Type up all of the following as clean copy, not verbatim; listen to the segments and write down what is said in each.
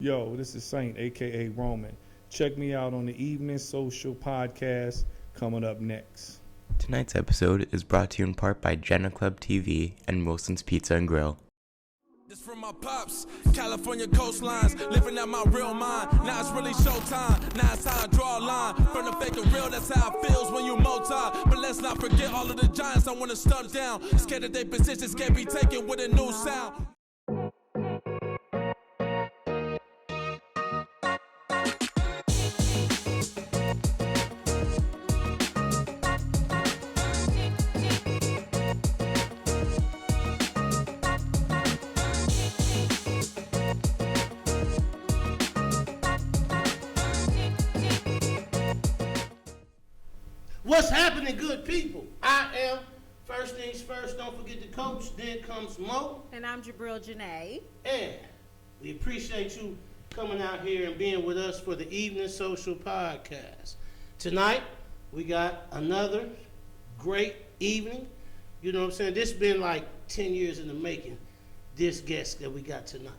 Yo, this is Saint, aka Roman. Check me out on the Evening Social Podcast coming up next. Tonight's episode is brought to you in part by Jegna Klub TV and Wilson's Pizza and Grill. This from my pops, California coastlines, living out my real mind. Now it's really showtime. Now it's how I draw a line from the fake and real. That's how it feels when you multi. But let's not forget all of the giants I want to stomp down. Scared that their positions can't be taken with a new sound. What's happening, good people? I am, first things first, don't forget the coach, then comes Mo. And I'm Jabrelle Jenee. And we appreciate you coming out here and being with us for the Evening Social Podcast. Tonight, we got another great evening. You know what I'm saying? This has been like 10 years in the making, this guest that we got tonight.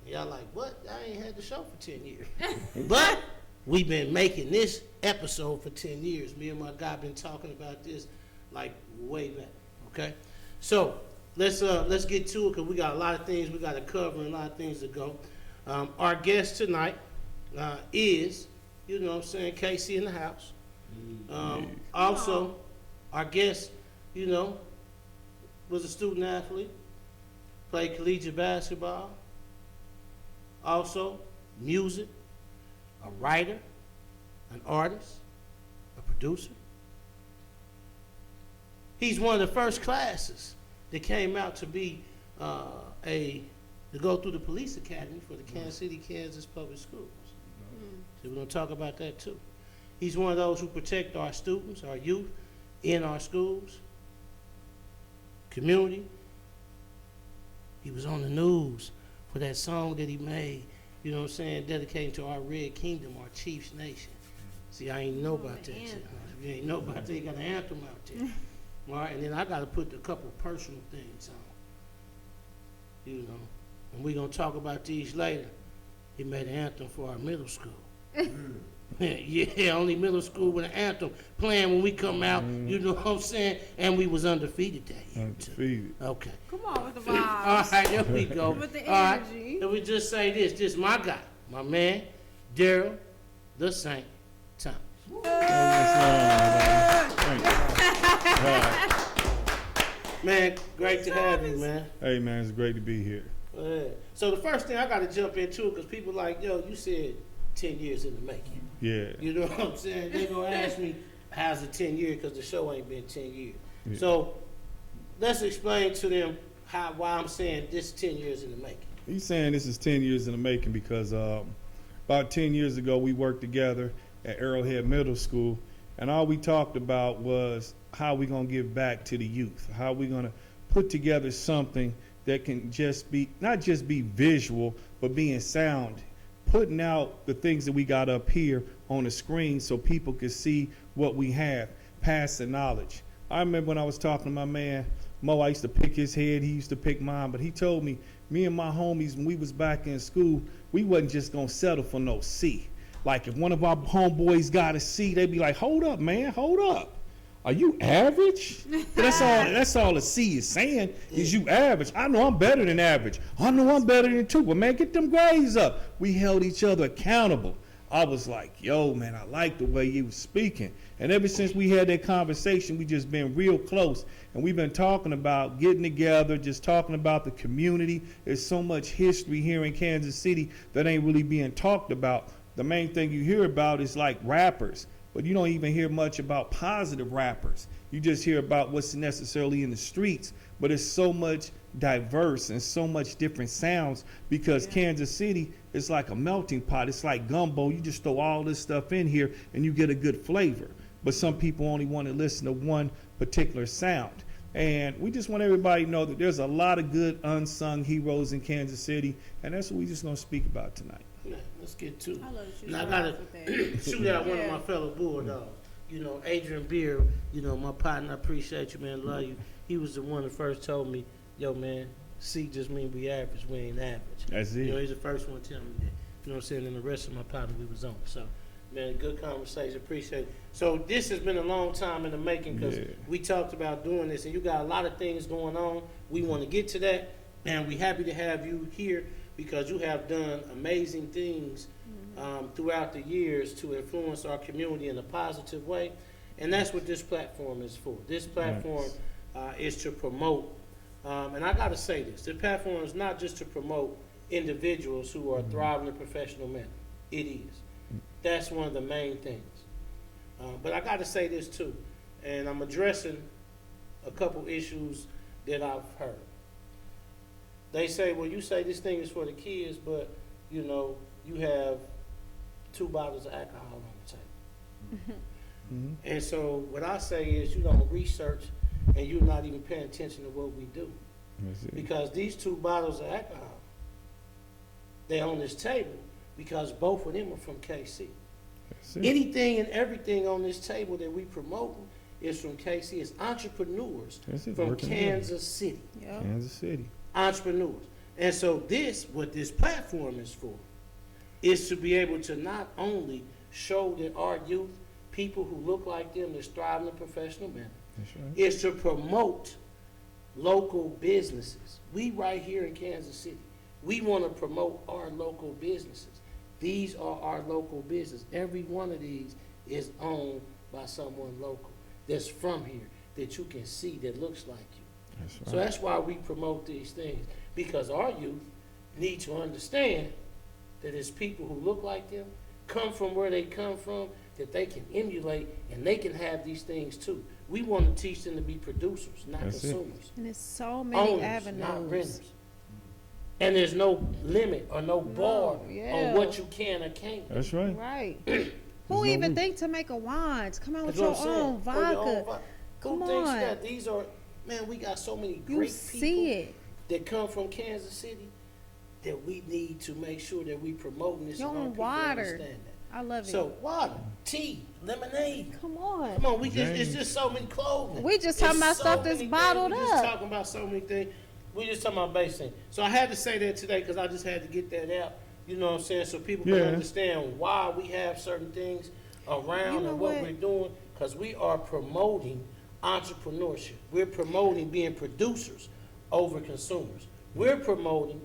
And y'all like, what? I ain't had the show for 10 years. But we've been making this episode for 10 years. Me and my guy been talking about this like way back, okay? So let's get to it because we got a lot of things we got to cover and a lot of things to go. Our guest tonight is, you know what I'm saying, Casey in the house. Also, our guest, you know, was a student athlete, played collegiate basketball, also music, a writer, an artist, a producer. He's one of the first classes that came out to be to go through the police academy for the Kansas City, Kansas public schools. So we're going to talk about that too. He's one of those who protect our students, our youth, in our schools, community. He was on the news for that song that he made, you know what I'm saying, dedicating to our Red Kingdom, our Chiefs Nation. See, I ain't know about that shit. You ain't know about that, you got an anthem out there. All right, and then I got to put a couple personal things on, you know, and we're going to talk about these later. He made an anthem for our middle school. Yeah, only middle school with an anthem playing when we come out, you know what I'm saying, and we was undefeated that year. Undefeated. Okay. Come on with the vibes. All right, there we go. With the All right, energy. let me just say this my guy, my man, Darrell, the Sa1nt Thomas. Man, great to have you, man. Hey, man, it's great to be here. So the first thing I got to jump into, because people like, yo, you said 10 years in the making. Yeah. You know what I'm saying? They're going to ask me, how's it 10 years? Because the show ain't been 10 years. Yeah. So let's explain to them why I'm saying this is 10 years in the making. He's saying this is 10 years in the making because about 10 years ago, we worked together at Arrowhead Middle School, and all we talked about was how we going to give back to the youth, how we going to put together something that can just be, not just be visual, but being sound, putting out the things that we got up here on the screen so people can see what we have, pass the knowledge. I remember when I was talking to my man, Mo, I used to pick his head, he used to pick mine, but he told me, me and my homies, when we was back in school, we wasn't just going to settle for no C. Like if one of our homeboys got a C, they'd be like, hold up, man, hold up. Are you average? That's all the C is saying is you average. I know I'm better than average. I know I'm better than two, but man, get them grades up. We held each other accountable. I was like, yo, man, I like the way you was speaking. And ever since we had that conversation, we just been real close. And we've been talking about getting together, just talking about the community. There's so much history here in Kansas City that ain't really being talked about. The main thing you hear about is like rappers, but you don't even hear much about positive rappers. You just hear about what's necessarily in the streets, but it's so much diverse and so much different sounds because Kansas City is like a melting pot. It's like gumbo. You just throw all this stuff in here and you get a good flavor. But some people only want to listen to one particular sound. And we just want everybody to know that there's a lot of good unsung heroes in Kansas City, and that's what we're just going to speak about tonight. Yeah, let's get to it. I love to shoot And I out gotta with that. shoot out one of my fellow Bulldogs. You know, Adrian Beer, you know, my partner, I appreciate you, man, love you. He was the one that first told me, yo, man, C just mean we average, we ain't average. That's it. You know, he's the first one to tell me that. You know what I'm saying? And the rest of my partner, we was on. So, man, good conversation. Appreciate it. So this has been a long time in the making because we talked about doing this, and you got a lot of things going on. We want to get to that, and we're happy to have you here because you have done amazing things throughout the years to influence our community in a positive way, and that's what this platform is for. This platform is to promote, and I got to say this, the platform is not just to promote individuals who are thriving in professional manner. It is. That's one of the main things. But I got to say this too, and I'm addressing a couple issues that I've heard. They say, well, you say this thing is for the kids, but, you know, you have 2 bottles of alcohol on the table. And so what I say is you don't research and you're not even paying attention to what we do. Because these 2 bottles of alcohol, they're on this table because both of them are from KC. Anything and everything on this table that we promote is from KC. It's entrepreneurs from Kansas City. Kansas City. Entrepreneurs. And so what this platform is for, is to be able to not only show that our youth, people who look like them, that's thriving in a professional manner, is to promote local businesses. We right here in Kansas City, we want to promote our local businesses. These are our local business. Every one of these is owned by someone local that's from here that you can see that looks like you. So that's why we promote these things, because our youth need to understand that it's people who look like them, come from where they come from, that they can emulate and they can have these things too. We want to teach them to be producers, not consumers. And there's so many Owners, avenues. not renters. And there's no limit or no bar on what you can or can't do. That's right. Right. Who even think to make a wine? Come on with your own vodka. Come Who thinks on. that? These are, man, we got so many You great see people it. that come from Kansas City that we need to make sure that we promoting this Your and our own people water. understand that. I love it. So water, tea, lemonade. Come on. Come on, it's just so many clothing. We just talking about stuff that's bottled We just up. talking about so many things. We just talking about base things. So I had to say that today because I just had to get that out. You know what I'm saying? So people can understand why we have certain things around and what we're doing, because we are promoting entrepreneurship. We're promoting being producers over consumers. We're promoting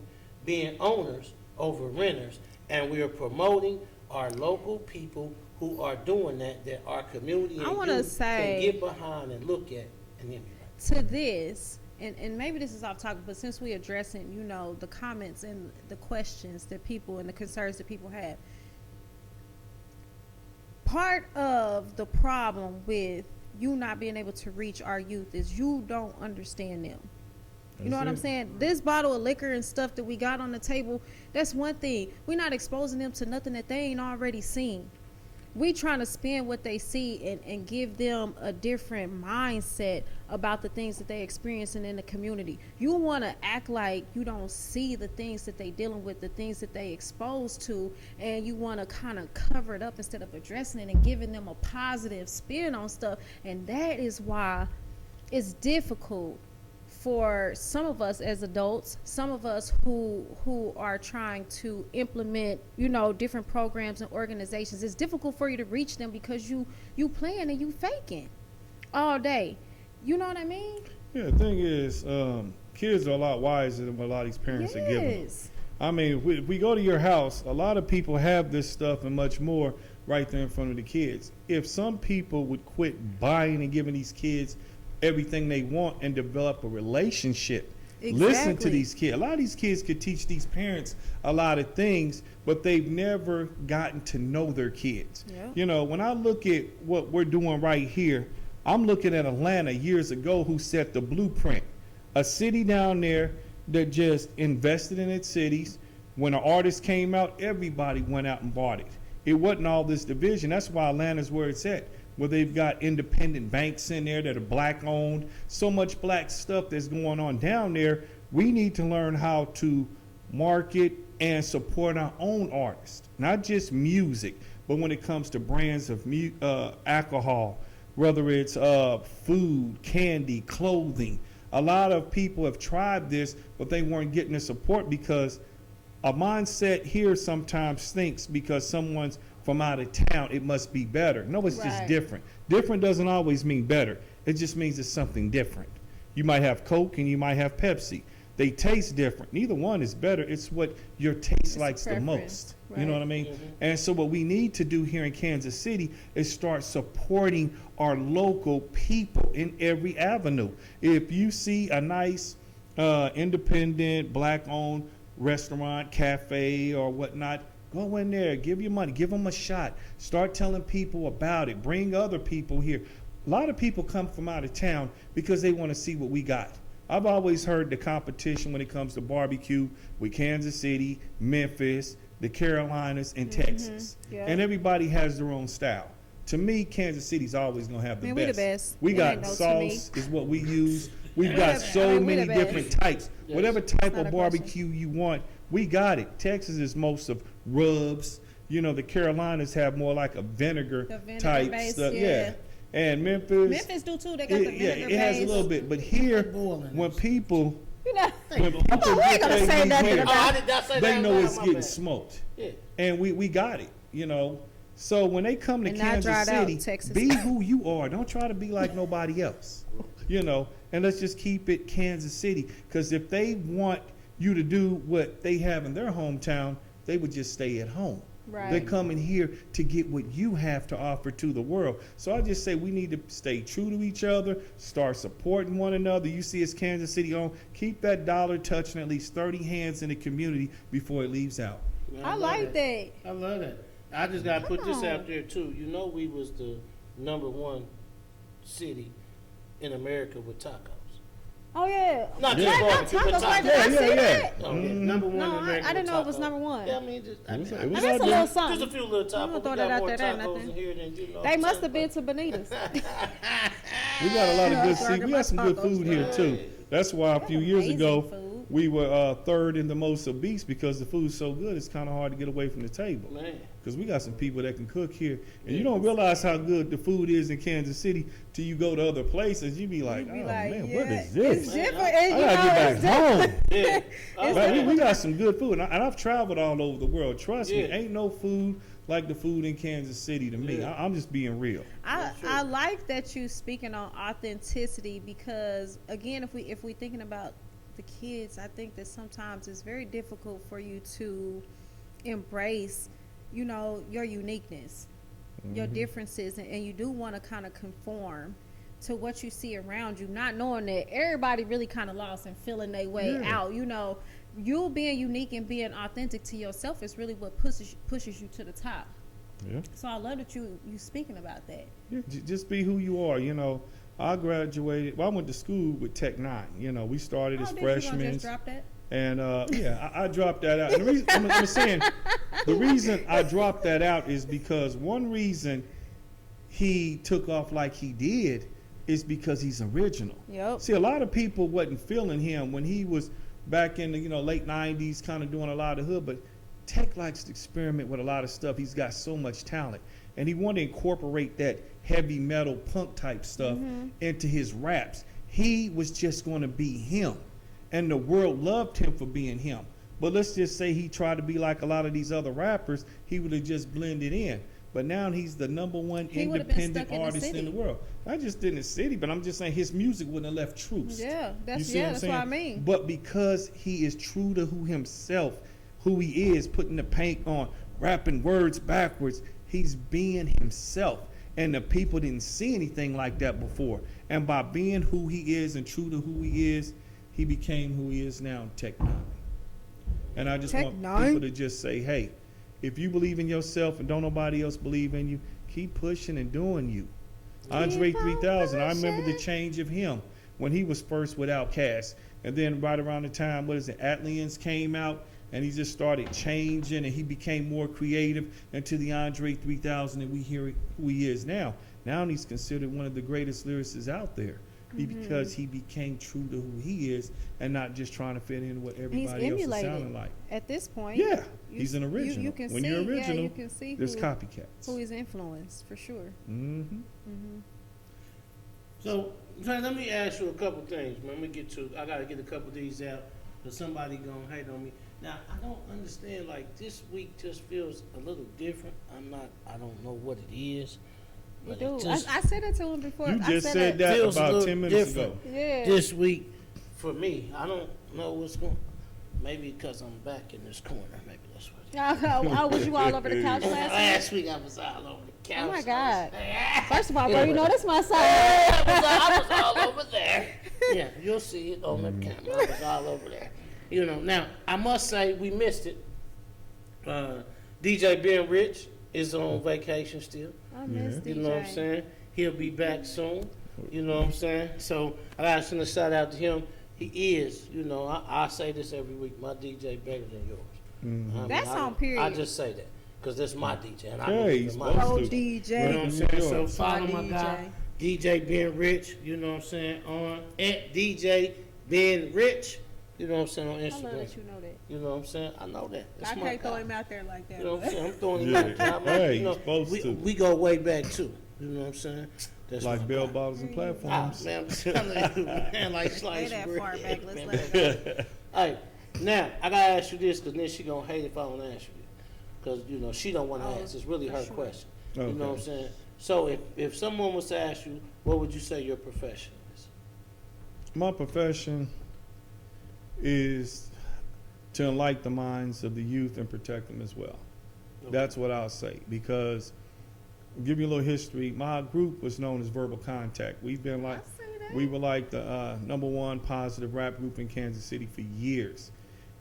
being owners over renters, and we are promoting our local people who are doing that our community and youth can get behind and look at and emulate. To this, and maybe this is off topic, but since we're addressing, you know, the comments and the questions that people and the concerns that people have, part of the problem with you not being able to reach our youth is you don't understand them. You know what I'm saying? This bottle of liquor and stuff that we got on the table, that's one thing. We're not exposing them to nothing that they ain't already seen. We trying to spin what they see and give them a different mindset about the things that they experiencing in the community. You want to act like you don't see the things that they dealing with, the things that they exposed to, and you want to kind of cover it up instead of addressing it and giving them a positive spin on stuff. And that is why it's difficult for some of us as adults, some of us who are trying to implement, you know, different programs and organizations. It's difficult for you to reach them because you playing and you faking all day. You know what I mean? Yeah, the thing is, kids are a lot wiser than what a lot of these parents are giving them. I mean, if we go to your house, a lot of people have this stuff and much more right there in front of the kids. If some people would quit buying and giving these kids everything they want and develop a relationship. Listen to these kids. A lot of these kids could teach these parents a lot of things, but they've never gotten to know their kids. You know, when I look at what we're doing right here, I'm looking at Atlanta years ago who set the blueprint. A city down there that just invested in its cities. When an artist came out, everybody went out and bought it. It wasn't all this division. That's why Atlanta's where it's at, where they've got independent banks in there that are black owned, so much black stuff that's going on down there. We need to learn how to market and support our own artists, not just music, but when it comes to brands of alcohol, whether it's food, candy, clothing. A lot of people have tried this, but they weren't getting the support because a mindset here sometimes thinks because someone's from out of town, it must be better. No, it's just Right. different. Different doesn't always mean better. It just means it's something different. You might have Coke and you might have Pepsi. They taste different. Neither one is better. It's what your taste It's a likes the preference, most. You know right. what I mean? And so what we need to do here in Kansas City is start supporting our local people in every avenue. If you see a nice independent, black-owned restaurant, cafe, or whatnot, go in there, give your money, give them a shot. Start telling people about it. Bring other people here. A lot of people come from out of town because they want to see what we got. I've always heard the competition when it comes to barbecue with Kansas City, Memphis, the Carolinas, and Texas. Yeah. And everybody has their own style. To me, Kansas City's always going to have the Man, best. we the best. We It got ain't no to sauce is what we use. We've We got the- so I mean, we many the best. different types. Yes. Whatever type not of a question. barbecue you want, we got it. Texas is most of rubs. You know, the Carolinas have more like a vinegar The vinegar type base, stuff. yeah. And Memphis, Memphis do too. They got the vinegar it has a base. little bit. But here, Boiling. when people, You know, when people we ain't get gonna their say meat nothing here, about I did not say they that know loud, it's my getting bad. smoked. Yeah. And we got it, you know. So when they come to And not Kansas dried out, City, Texas. be who you are. Don't try to be like nobody else, you know. And let's just keep it Kansas City. Because if they want you to do what they have in their hometown, they would just stay at home. Right. They're coming here to get what you have to offer to the world. So I just say we need to stay true to each other, start supporting one another. You see it's Kansas City on. Keep that dollar touching at least 30 hands in the community before it leaves out. Man, I love like that. I love that. I just got to put this Come out on. there, too. You know we was the #1 city in America with tacos. Oh yeah. Not Yeah. just Not barbecue, but tacos, right? tacos. Did I Yeah, see yeah, that? yeah. Okay, Mhm. #1 in No, America I didn't with know it was tacos. #1. Yeah, I mean, just, It was That's out a there. little just something. a few little tacos. throw We that got out more there, that ain't tacos nothing. in here than, you know. They must have but- been to Benita's. We got a lot of good Burger food. We got some good tacos, food here too. That's why a few years amazing ago food. we were third in the most obese because the food's so good. It's kind of hard to get away from the table. Man. Because we got some people that can cook here, and you don't realize how good the food is in Kansas City till you go to other places. You be like, You be oh like, man, yeah, what is this? It's different. I And, you gotta know, get it's back home. Yeah. Man, we got some good food, and I've traveled all over the world. Trust me, Yeah. ain't no food like the food in Kansas City to me. Yeah. I'm just being real. I like that you speaking on authenticity because again, if we thinking about the kids, I think that sometimes it's very difficult for you to embrace, you know, your uniqueness, your differences, and you do want to kind of conform to what you see around you, not knowing that everybody really kind of lost and feeling their way Yeah. out. You know, you being unique and being authentic to yourself is really what pushes you to the top. Yeah. So I love that you speaking about that. Yeah, just be who you are. You know, I graduated. Well, I went to school with Tech 9. You know, we started as Did you gonna freshmen. just drop that? And yeah, I dropped that out. And the reason, I'm saying the reason I dropped that out is because one reason he took off like he did is because he's original. Yep. See, a lot of people wasn't feeling him when he was back in the late 90s, kind of doing a lot of hood. But Tech likes to experiment with a lot of stuff. He's got so much talent, and he wanted to incorporate that heavy metal punk type stuff into his raps. He was just going to be him, and the world loved him for being him. But let's just say he tried to be like a lot of these other rappers, he would have just blended in. But now he's the #1 He would've been independent stuck in the artist in city. the world. Not just in the city, but I'm just saying his music wouldn't have left truths. Yeah, You see what I'm that's saying? what I mean. But because he is true to who he is, putting the paint on, rapping words backwards, he's being himself. And the people didn't see anything like that before. And by being who he is and true to who he is, he became who he is now in Tech 9. And I just Tech want 9? people to just say, hey, if you believe in yourself and don't nobody else believe in you, keep pushing and doing you. Andre 3000, I remember the change of him when he was first with Outkast. And then right around the time, Aliens came out, and he just started changing, and he became more creative until the Andre 3000 that we hear who he is now. Now he's considered one of the greatest lyricists out there because he became true to who he is and not just trying to fit in what He's everybody else is emulated sounding like. at this point. Yeah, You- he's an original. You can when see, you're original, you can see there's who copycats. he's influenced for sure. Mm-hmm. So, Trey, let me ask you a couple things, man. I got to get a couple of these out, because somebody going to hate on me. Now, I don't understand, like, this week just feels a little different. I don't know what it is. You But do. it just I said it to him before. You I just said that feels a about little 10 minutes different. ago. Yeah. this week for me. I don't know what's going. Maybe because I'm back in this corner. Maybe that's what it is. Oh, was you all over the couch last week? Last week I was all over the couch. Oh my God. I First of all, bro, you know that's my side. was all over there. Yeah, you'll see it on the camera. I was all over there. You know, now, I must say, we missed it. DJ Ben Rich is on vacation still. I miss DJ. You know what I'm saying? He'll be back soon. You know what I'm saying? So, I got to send a shout out to him. He is, you know, I say this every week, my DJ better than yours. I mean, That's on period. I just say that because that's my DJ. And I Yeah, know he's it's my supposed Oh, to. DJ. You know what I'm saying? So Sure. follow my DJ. guy, DJ Ben Rich, you know what I'm saying, on at DJ Ben Rich, you know what I'm saying, on I love Instagram. that you know that. You know what I'm saying? I know that. That's I my can't throw guy. him out there like that. You know what I'm but- saying? I'm throwing him Yeah. out there. Hey, You know, you're supposed to. we go way back too. You know what I'm saying? That's my Like bell guy. bottles and Ah, platforms. man, I'm telling you, man, like Way sliced that bread. far back. Let's man. let it go. Hey, now I gotta ask you this, because then she gonna hate if I don't ask you this, because you know she don't want to Oh, ask. It's really for her sure. question. Okay. You know what I'm saying? So if someone was to ask you, what would you say your profession is? My profession is to enlighten the minds of the youth and protect them as well. That's what I'll say, because I'll give you a little history. My group was known as Verbal Contact. We've been like, I see that. we were like the #1 positive rap group in Kansas City for years.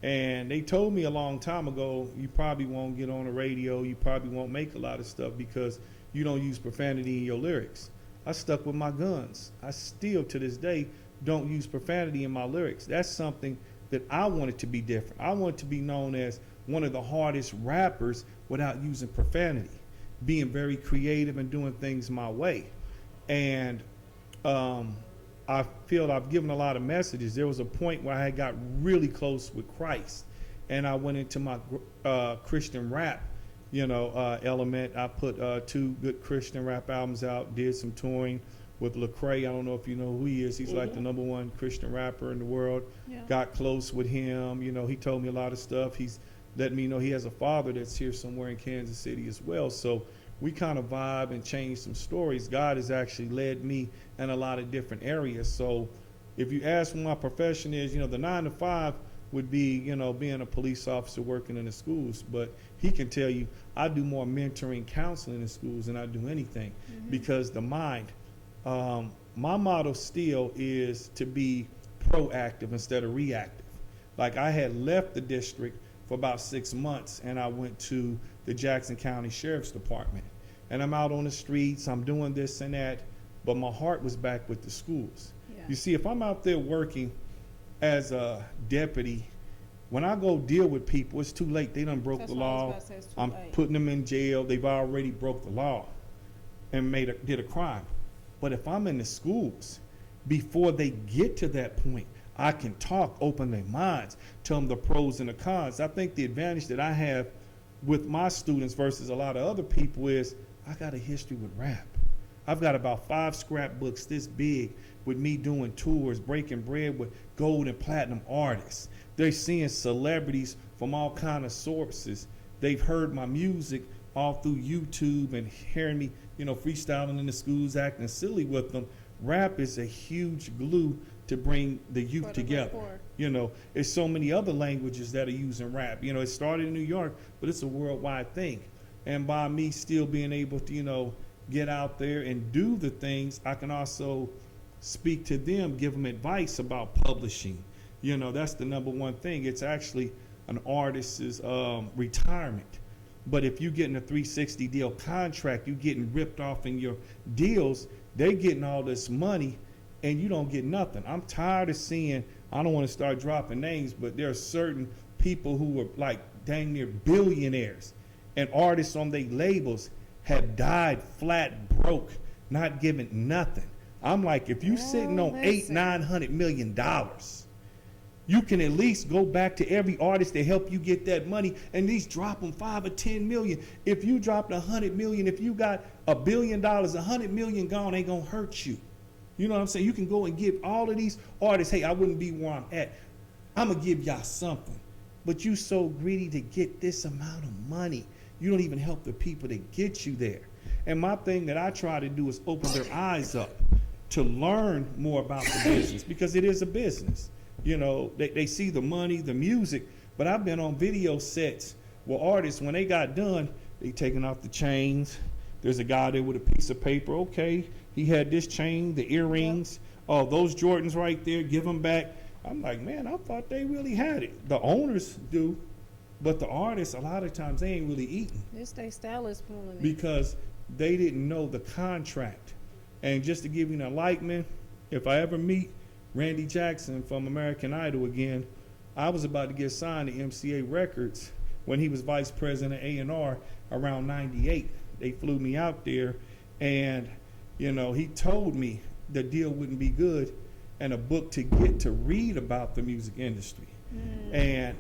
And they told me a long time ago, you probably won't get on the radio, you probably won't make a lot of stuff because you don't use profanity in your lyrics. I stuck with my guns. I still, to this day, don't use profanity in my lyrics. That's something that I wanted to be different. I want to be known as one of the hardest rappers without using profanity, being very creative and doing things my way. And I feel I've given a lot of messages. There was a point where I had got really close with Christ, and I went into my Christian rap, element. I put 2 good Christian rap albums out, did some touring with Lecrae. I don't know if you know who he is. He's like the #1 Christian rapper in the world. Yeah. Got close with him. He told me a lot of stuff. He's let me know he has a father that's here somewhere in Kansas City as well. So we kind of vibe and change some stories. God has actually led me in a lot of different areas. So if you ask what my profession is, the 9 to 5 would be, being a police officer working in the schools. But he can tell you I do more mentoring, counseling in schools than I do anything because the mind. My motto still is to be proactive instead of reactive. Like I had left the district for about 6 months and I went to the Jackson County Sheriff's Department. And I'm out on the streets, I'm doing this and that, but my heart was back with the schools. Yeah. You see, if I'm out there working as a deputy, when I go deal with people, it's too late. They done broke That's the what I was law. about to say, it's too I'm late. putting them in jail. They've already broke the law and did a crime. But if I'm in the schools, before they get to that point, I can talk, open their minds, tell them the pros and the cons. I think the advantage that I have with my students versus a lot of other people is I got a history with rap. I've got about 5 scrapbooks this big with me doing tours, breaking bread with gold and platinum artists. They're seeing celebrities from all kind of sources. They've heard my music all through YouTube and hearing me, freestyling in the schools, acting silly with them. Rap is a huge glue to bring the youth For the together. rapport. There's so many other languages that are using rap. It started in New York, but it's a worldwide thing. And by me still being able to, get out there and do the things, I can also speak to them, give them advice about publishing. That's the #1 thing. It's actually an artist's retirement. But if you getting a 360 deal contract, you getting ripped off in your deals, they getting all this money and you don't get nothing. I'm tired of seeing, I don't want to start dropping names, but there are certain people who are like dang near billionaires and artists on their labels have died flat broke, not giving nothing. I'm like, if you sitting on $800-900 million, you can at least go back to every artist to help you get that money and at least drop them 5 or 10 million. If you dropped 100 million, if you got $1 billion, 100 million gone ain't gonna hurt you. You know what I'm saying? You can go and give all of these artists, hey, I wouldn't be where I'm at. I'm gonna give y'all something. but you so greedy to get this amount of money. You don't even help the people that get you there. And my thing that I try to do is open their eyes up to learn more about the business, because it is a business. You know, they see the money, the music, but I've been on video sets where artists, when they got done, they taking off the chains. There's a guy there with a piece of paper. Okay, he had this chain, the earrings, oh, those Jordans right there, give them back. I'm like, man, I thought they really had it. The owners do, but the artists, a lot of times, they ain't really eating. This they stylist pulling it. Because they didn't know the contract. And just to give you an enlightenment, if I ever meet Randy Jackson from American Idol again, I was about to get signed to MCA Records when he was vice president of A&R around 98. They flew me out there, and, you know, he told me the deal wouldn't be good and a book to get to read about the music industry. And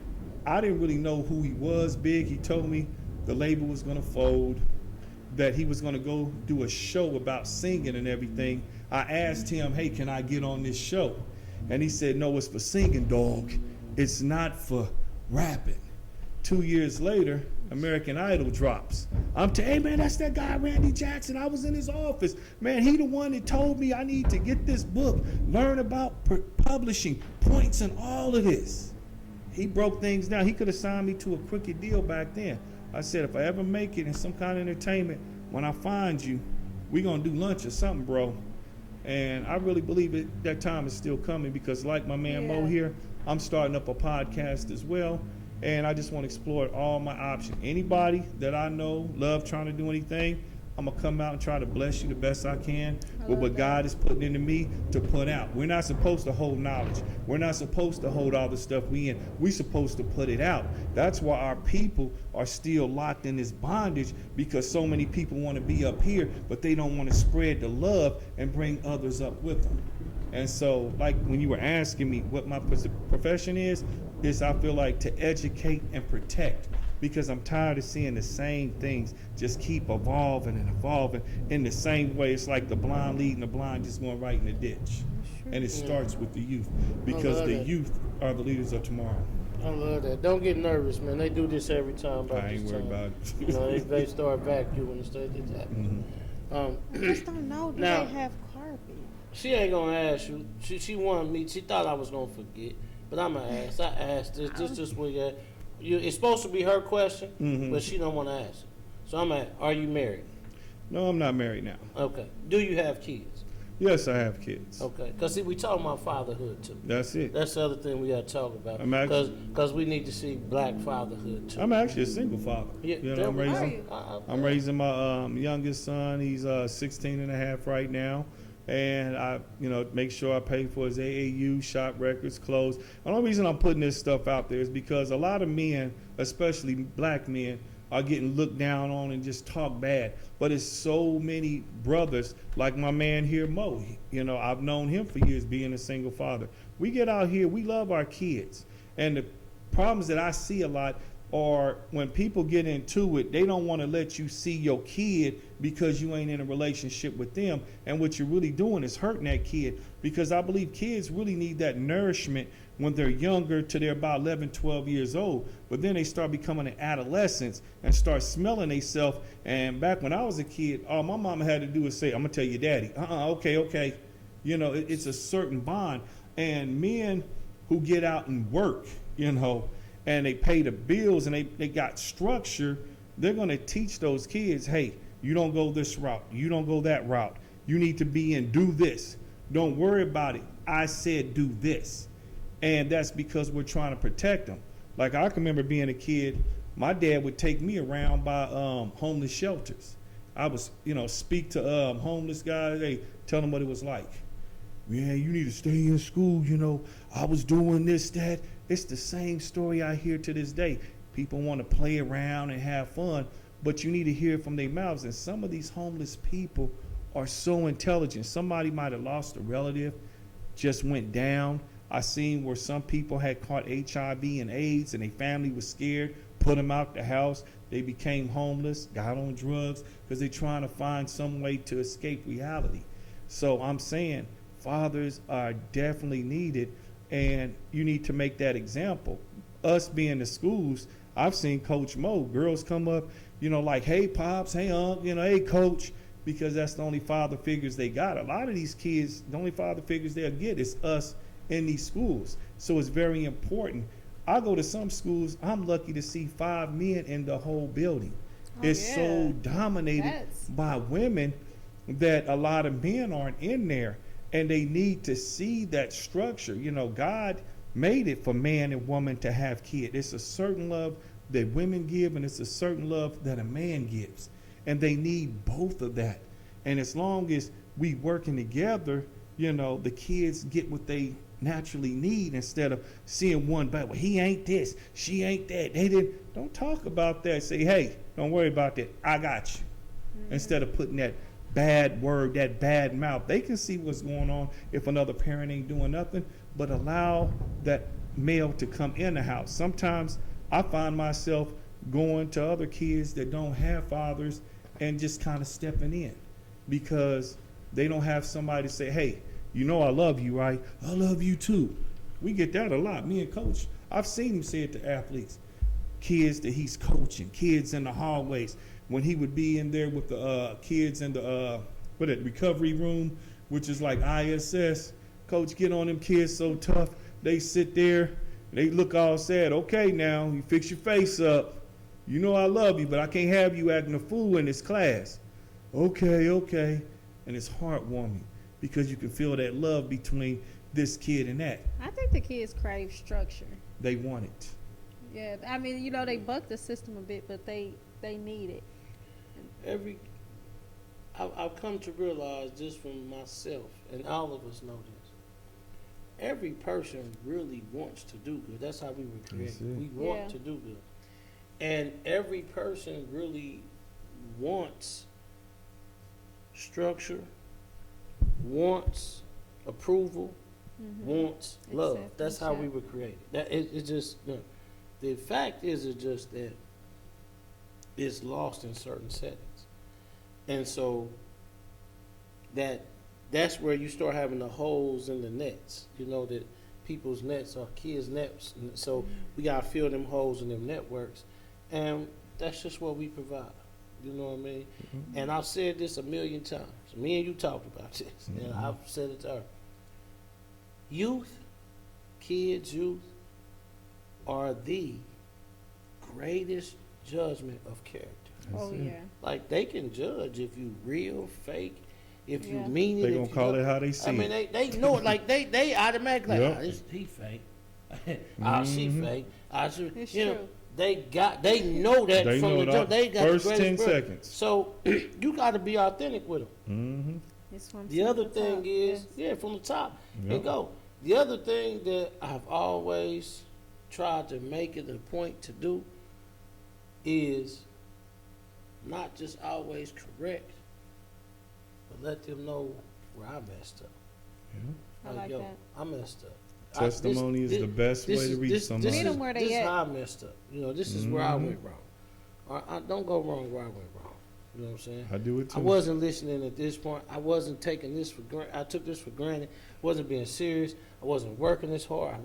I didn't really know who he was big. He told me the label was going to fold, that he was going to go do a show about singing and everything. I asked him, hey, can I get on this show? And he said, no, it's for singing, dog. It's not for rapping. 2 years later, American Idol drops. Hey man, that's that guy, Randy Jackson. I was in his office. Man, he the one that told me I need to get this book, learn about publishing, points and all of this. He broke things down. He could have signed me to a crooked deal back then. I said, if I ever make it in some kind of entertainment, when I find you, we gonna do lunch or something, bro. And I really believe that time is still coming, because like my man Mo here, I'm starting up a podcast as well. And I just want to explore all my options. Anybody that I know love trying to do anything, I'm going to come out and try to bless you the best I can with what God is putting into me to put out. We're not supposed to hold knowledge. We're not supposed to hold all the stuff we in. We're supposed to put it out. That's why our people are still locked in this bondage, because so many people want to be up here, but they don't want to spread the love and bring others up with them. And so, like when you were asking me what my profession is I feel like to educate and protect, because I'm tired of seeing the same things just keep evolving and evolving in the same way. It's like the blind leading the blind, just going right in the ditch. And it starts with the youth, because the youth are the leaders of tomorrow. I love that. Don't get nervous, man. They do this every time. I ain't worried about it. You know, they start vacuuming and stuff. It's happening. I just don't know. Do Now- they have carpet? She ain't gonna ask you. She wanted me. She thought I was gonna forget, but I'm gonna ask. I asked this way. It's supposed to be her question, but she don't want to answer. So I'm at. Are you married? No, I'm not married now. Okay. Do you have kids? Yes, I have kids. Okay. Because see, we talking about fatherhood too. That's it. That's the other thing we got to talk about. Because we need to see black fatherhood too. I'm actually a single father. Yeah, you know, I'm you? raising my youngest son. He's 16 and a half right now. And I, make sure I pay for his AAU, shop records, clothes. The only reason I'm putting this stuff out there is because a lot of men, especially black men, are getting looked down on and just talk bad. But it's so many brothers, like my man here, Mo. I've known him for years, being a single father. We get out here, we love our kids. And the problems that I see a lot are when people get into it, they don't want to let you see your kid because you ain't in a relationship with them. And what you're really doing is hurting that kid, because I believe kids really need that nourishment when they're younger to they're about 11, 12 years old. But then they start becoming an adolescence and start smelling themselves. And back when I was a kid, all my mama had to do was say, I'm going to tell you, daddy. Okay. It's a certain bond. And men who get out and work, and they pay the bills and they got structure, they're going to teach those kids, hey, you don't go this route. You don't go that route. You need to be in, do this. Don't worry about it. I said do this. And that's because we're trying to protect them. Like I can remember being a kid, my dad would take me around by homeless shelters. I was, speak to homeless guys, hey, tell them what it was like. Yeah, you need to stay in school, I was doing this, that. It's the same story I hear to this day. People want to play around and have fun, but you need to hear it from their mouths. And some of these homeless people are so intelligent. Somebody might have lost a relative, just went down. I seen where some people had caught HIV and AIDS and their family was scared, put them out the house. They became homeless, got on drugs because they're trying to find some way to escape reality. So I'm saying fathers are definitely needed. And you need to make that example. us being the schools, I've seen Coach Mo, girls come up, like, hey, Pops, hey, Unc, hey, Coach, because that's the only father figures they got. A lot of these kids, the only father figures they'll get is us in these schools. So it's very important. I go to some schools, I'm lucky to see 5 men in the whole building. It's so dominated by women that a lot of men aren't in there, and they need to see that structure. God made it for man and woman to have kids. It's a certain love that women give, and it's a certain love that a man gives, and they need both of that. And as long as we working together, the kids get what they naturally need, instead of seeing one back. Well, he ain't this, she ain't that. Don't talk about that. Say, hey, don't worry about that. I got you. Instead of putting that bad word, that bad mouth. They can see what's going on if another parent ain't doing nothing, but allow that male to come in the house. Sometimes I find myself going to other kids that don't have fathers and just kind of stepping in because they don't have somebody to say, hey, I love you, right? I love you too. We get that a lot. Me and Coach, I've seen him say it to athletes, kids that he's coaching, kids in the hallways. When he would be in there with the kids in the recovery room, which is like ISS, Coach get on them kids so tough. They sit there, they look all sad. Okay, now you fix your face up. I love you, but I can't have you acting a fool in this class. Okay. And it's heartwarming because you can feel that love between this kid and that. I think the kids crave structure. They want it. Yeah, I mean, they buck the system a bit, but they need it. I've come to realize this from myself, and all of us know this. Every person really wants to do good. That's how we were created. We want to do good. And every person really wants structure, wants approval, wants love. That's how we were created. It's just, the fact is just that it's lost in certain settings. And so that's where you start having the holes in the nets. That people's nets are kids' nets. And so we got to fill them holes in them networks. And that's just what we provide. You know what I mean? Mm-hmm. And I've said this a million times. Me and you talked about this. And I've said it to her. Youth are the greatest judgment of character. Like, they can judge if you real, fake, if you mean it. They gonna call it how they see it. I mean, they know it. Like, they automatically like, he fake. She fake. It's true. They know that from the jump. They got first the 10 seconds. So you got to be authentic with them. The other thing is, from the top and go. The other thing that I've always tried to make it a point to do is not just always correct, but let them know where I messed up. I like that. I messed up. Testimony is the best way to reach somebody. This is how I messed up. This is where I went wrong. I don't go wrong where I went wrong. You know what I'm saying? I do it too. I wasn't listening at this point. I wasn't taking this for granted. I took this for granted. Wasn't being serious. I wasn't working this hard.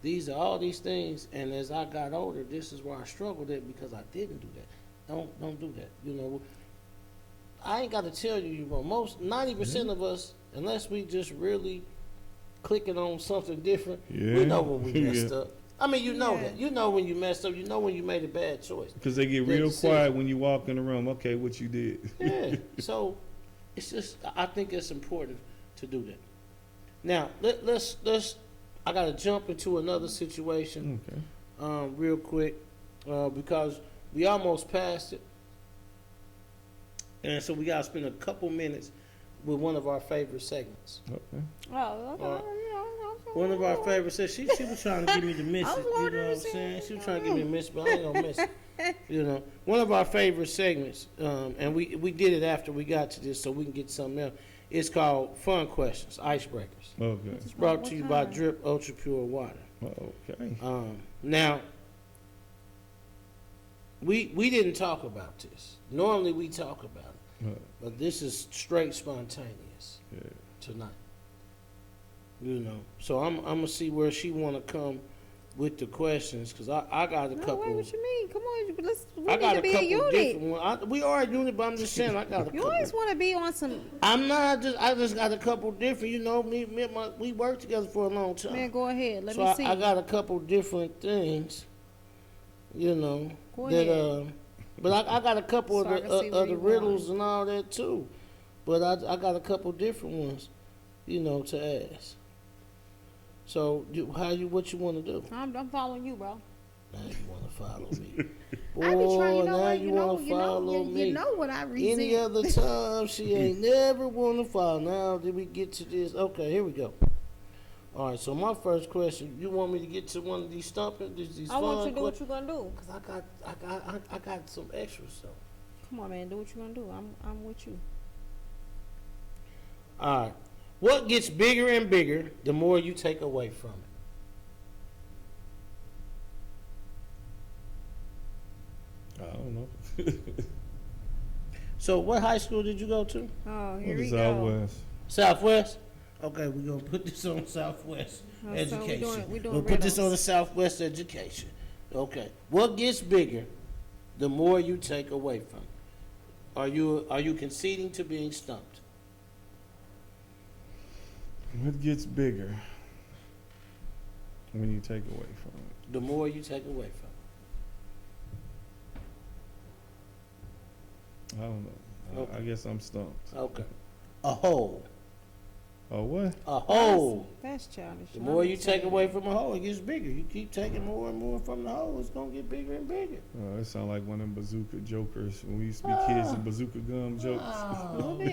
These are all these things. And as I got older, this is where I struggled at because I didn't do that. Don't do that. I ain't got to tell you wrong. 90% of us, unless we just really clicking on something different, we know when we messed up. I mean, that. You know when you messed up. You know when you made a bad choice. Because they get real quiet when you walk in the room. Okay, what you did. Yeah. So it's just, I think it's important to do that. Now, let's. I got to jump into another situation real quick because we almost passed it. And so we got to spend a couple minutes with one of our favorite segments. Okay. One of our favorite segments. She was trying to get me to miss it. You know what I'm saying? She was trying to get me to miss it, but I ain't going to miss it. One of our favorite segments, and we did it after we got to this so we can get something else. It's called Fun Questions, Icebreakers. Okay. It's brought to you by Drip Ultra Pure Water. Okay. Now, we didn't talk about this. Normally we talk about it, but this is straight spontaneous tonight. So I'm gonna see where she wanna come with the questions because I got a No, couple. wait, what you mean? Come on, we I need got to a be a couple unit. different ones. We are a unit, but I'm just saying I got a You couple. always want to be on some. I'm not just. I just got a couple different. You know, we worked together for a long time. Man, go ahead. Let so me see. I got a couple different things. You know Go that. ahead. But I got a couple So I of can see the where of the you riddles going. and all that too. But I got a couple different ones. You know, to ask. So what you want to do? I'm following you, bro. Now you want to follow me. I be trying. You know now what? you want to follow me. You know what I resent. Any other time, she ain't never want to follow. Now did we get to this? Okay, here we go. All right, so my first question, you want me to get to one of these stumping, these I want you to do what questions? you gonna do. Cause I got some extra stuff. Come on, man. Do what you gonna do. I'm with you. All right, what gets bigger and bigger the more you take away from it? I don't know. So what high school did you go to? Oh, here What we is go. Southwest? Southwest? Okay, we're going to put this on Southwest Oh, so education. we doing we'll put this riddles. on the Southwest education. Okay. What gets bigger the more you take away from it? Are you conceding to being stumped? What gets bigger when you take away from it? The more you take away from I don't know. Okay. I guess I'm stumped. it. Okay. A hole. Oh, what? A hole. That's childish. The more you take away from a hole, it gets bigger. You keep taking more and more from the hole, it's going to get bigger and bigger. It sounds like one of them bazooka jokers when we used to be kids and bazooka gum jokes. Oh, bit.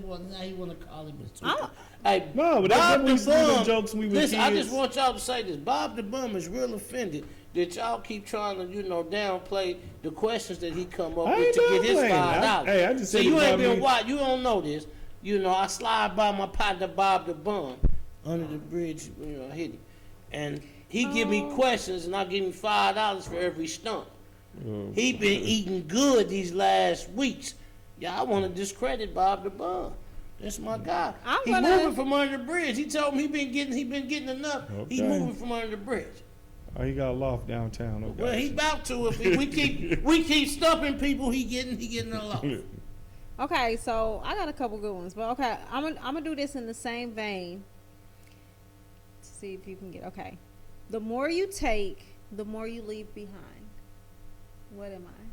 man. Now you want to call him a Hey, No, but that's Bob what we the used to do them Bum. jokes when we were Listen, I kids. just want y'all to say this. Bob the Bum is real offended that y'all keep trying to, downplay the questions that he come up I with ain't to get his downplaying. $5. Hey, I just so said you it ain't about been me. watching. You don't know this. I slide by my partner Bob the Bum under the bridge, hit him. And he give me questions and I give him $5 for every stump. Oh, He been eating good these last weeks. Yeah, I want to discredit Bob the Bum. That's my guy. He moving from under the bridge. He told me he been getting enough. He Okay. moving from under the bridge. Oh, he got a loft downtown. Okay. Well, he about to. If we keep stumping people, he getting a lot. Okay, so I got a couple good ones, but okay, I'm gonna do this in the same vein to see if you can get. Okay, the more you take, the more you leave behind. What am I?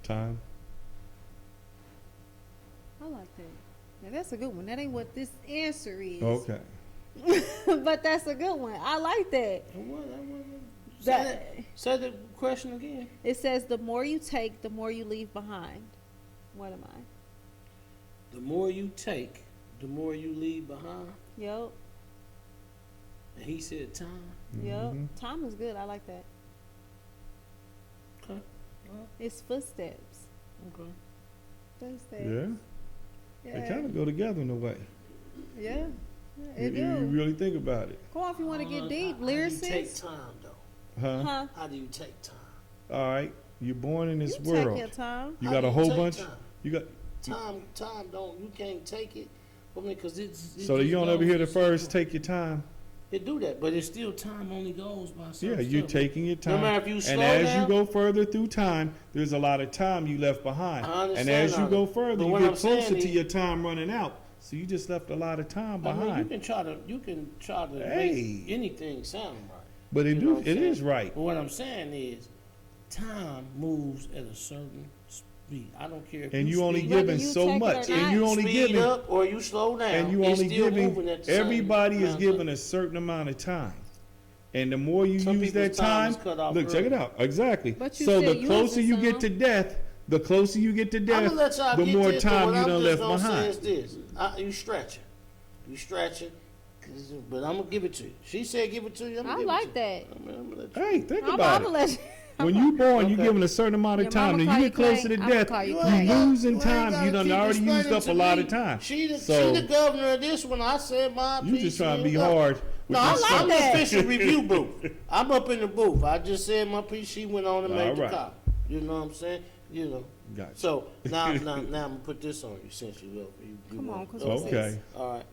Time. I like that. Now that's a good one. That ain't what this answer is. Okay. But that's a good one. I like that. Say the question again. It says the more you take, the more you leave behind. What am I? The more you take, the more you leave behind. Yep. And he said time. Yep. Mhm. Time is good. I like that. Okay. It's footsteps. Okay. Footsteps. Yeah. They kind of go together in a way. Yeah. You It do. really think about it. Go on if you want to get deep. How do you take Lyricist. time though? Huh? Huh? How do you take time? All right. You're born in this You world. take your time. You How got do a you whole take bunch. time? You got. Time don't. You can't take it. I mean, because it's. So you don't ever hear the first take your time. It do that, but it's still time only goes by. Yeah, you're taking your time. No matter if you slow and as down, you go further through time, there's a lot of time you left behind. I understand And as you all go that. further, But you what get I'm saying closer to is- your time running out. So you just left a lot of time I behind. mean, you can try to Hey. make anything sound right. But it You know what I'm it is saying? right. But what I'm saying is, time moves at a certain speed. I don't care if And you only speed Whether giving you so take it much. or And not. you only speed giving up or you slow down. and you it's only still giving moving at the same everybody is amount of given time. a certain amount of time. And the more you Some use that people's time time, is cut off look, check it early. out. Exactly. But you So said the you closer wasn't you get some. to death, the closer you get to I'm death, gonna let y'all the get more this, but time what you I'm done just left gonna behind. say is this: you stretching, but I'm gonna give it to you. She said give it to you. I'm gonna I give like it to that. you. I'm gonna let you. Hey, think I'm about gonna it. let you. When you born, you Okay. given a certain amount of Your time. mama Then call you you get closer Clay, to I'ma death, call you you Clay. losing ain't time. gotta You done keep already used explaining up to a lot me. of time. She the So governor of this one. I said my piece. you just trying to be and up. hard. No, with I'm, this like I'm stuff. the that. official review booth. I'm up in the booth. I just said my piece. She went on and made All the right. call. You know what I'm saying? You know. Gotcha. So now I'm gonna put this on you since you will. Come on, 'cause Okay. All right.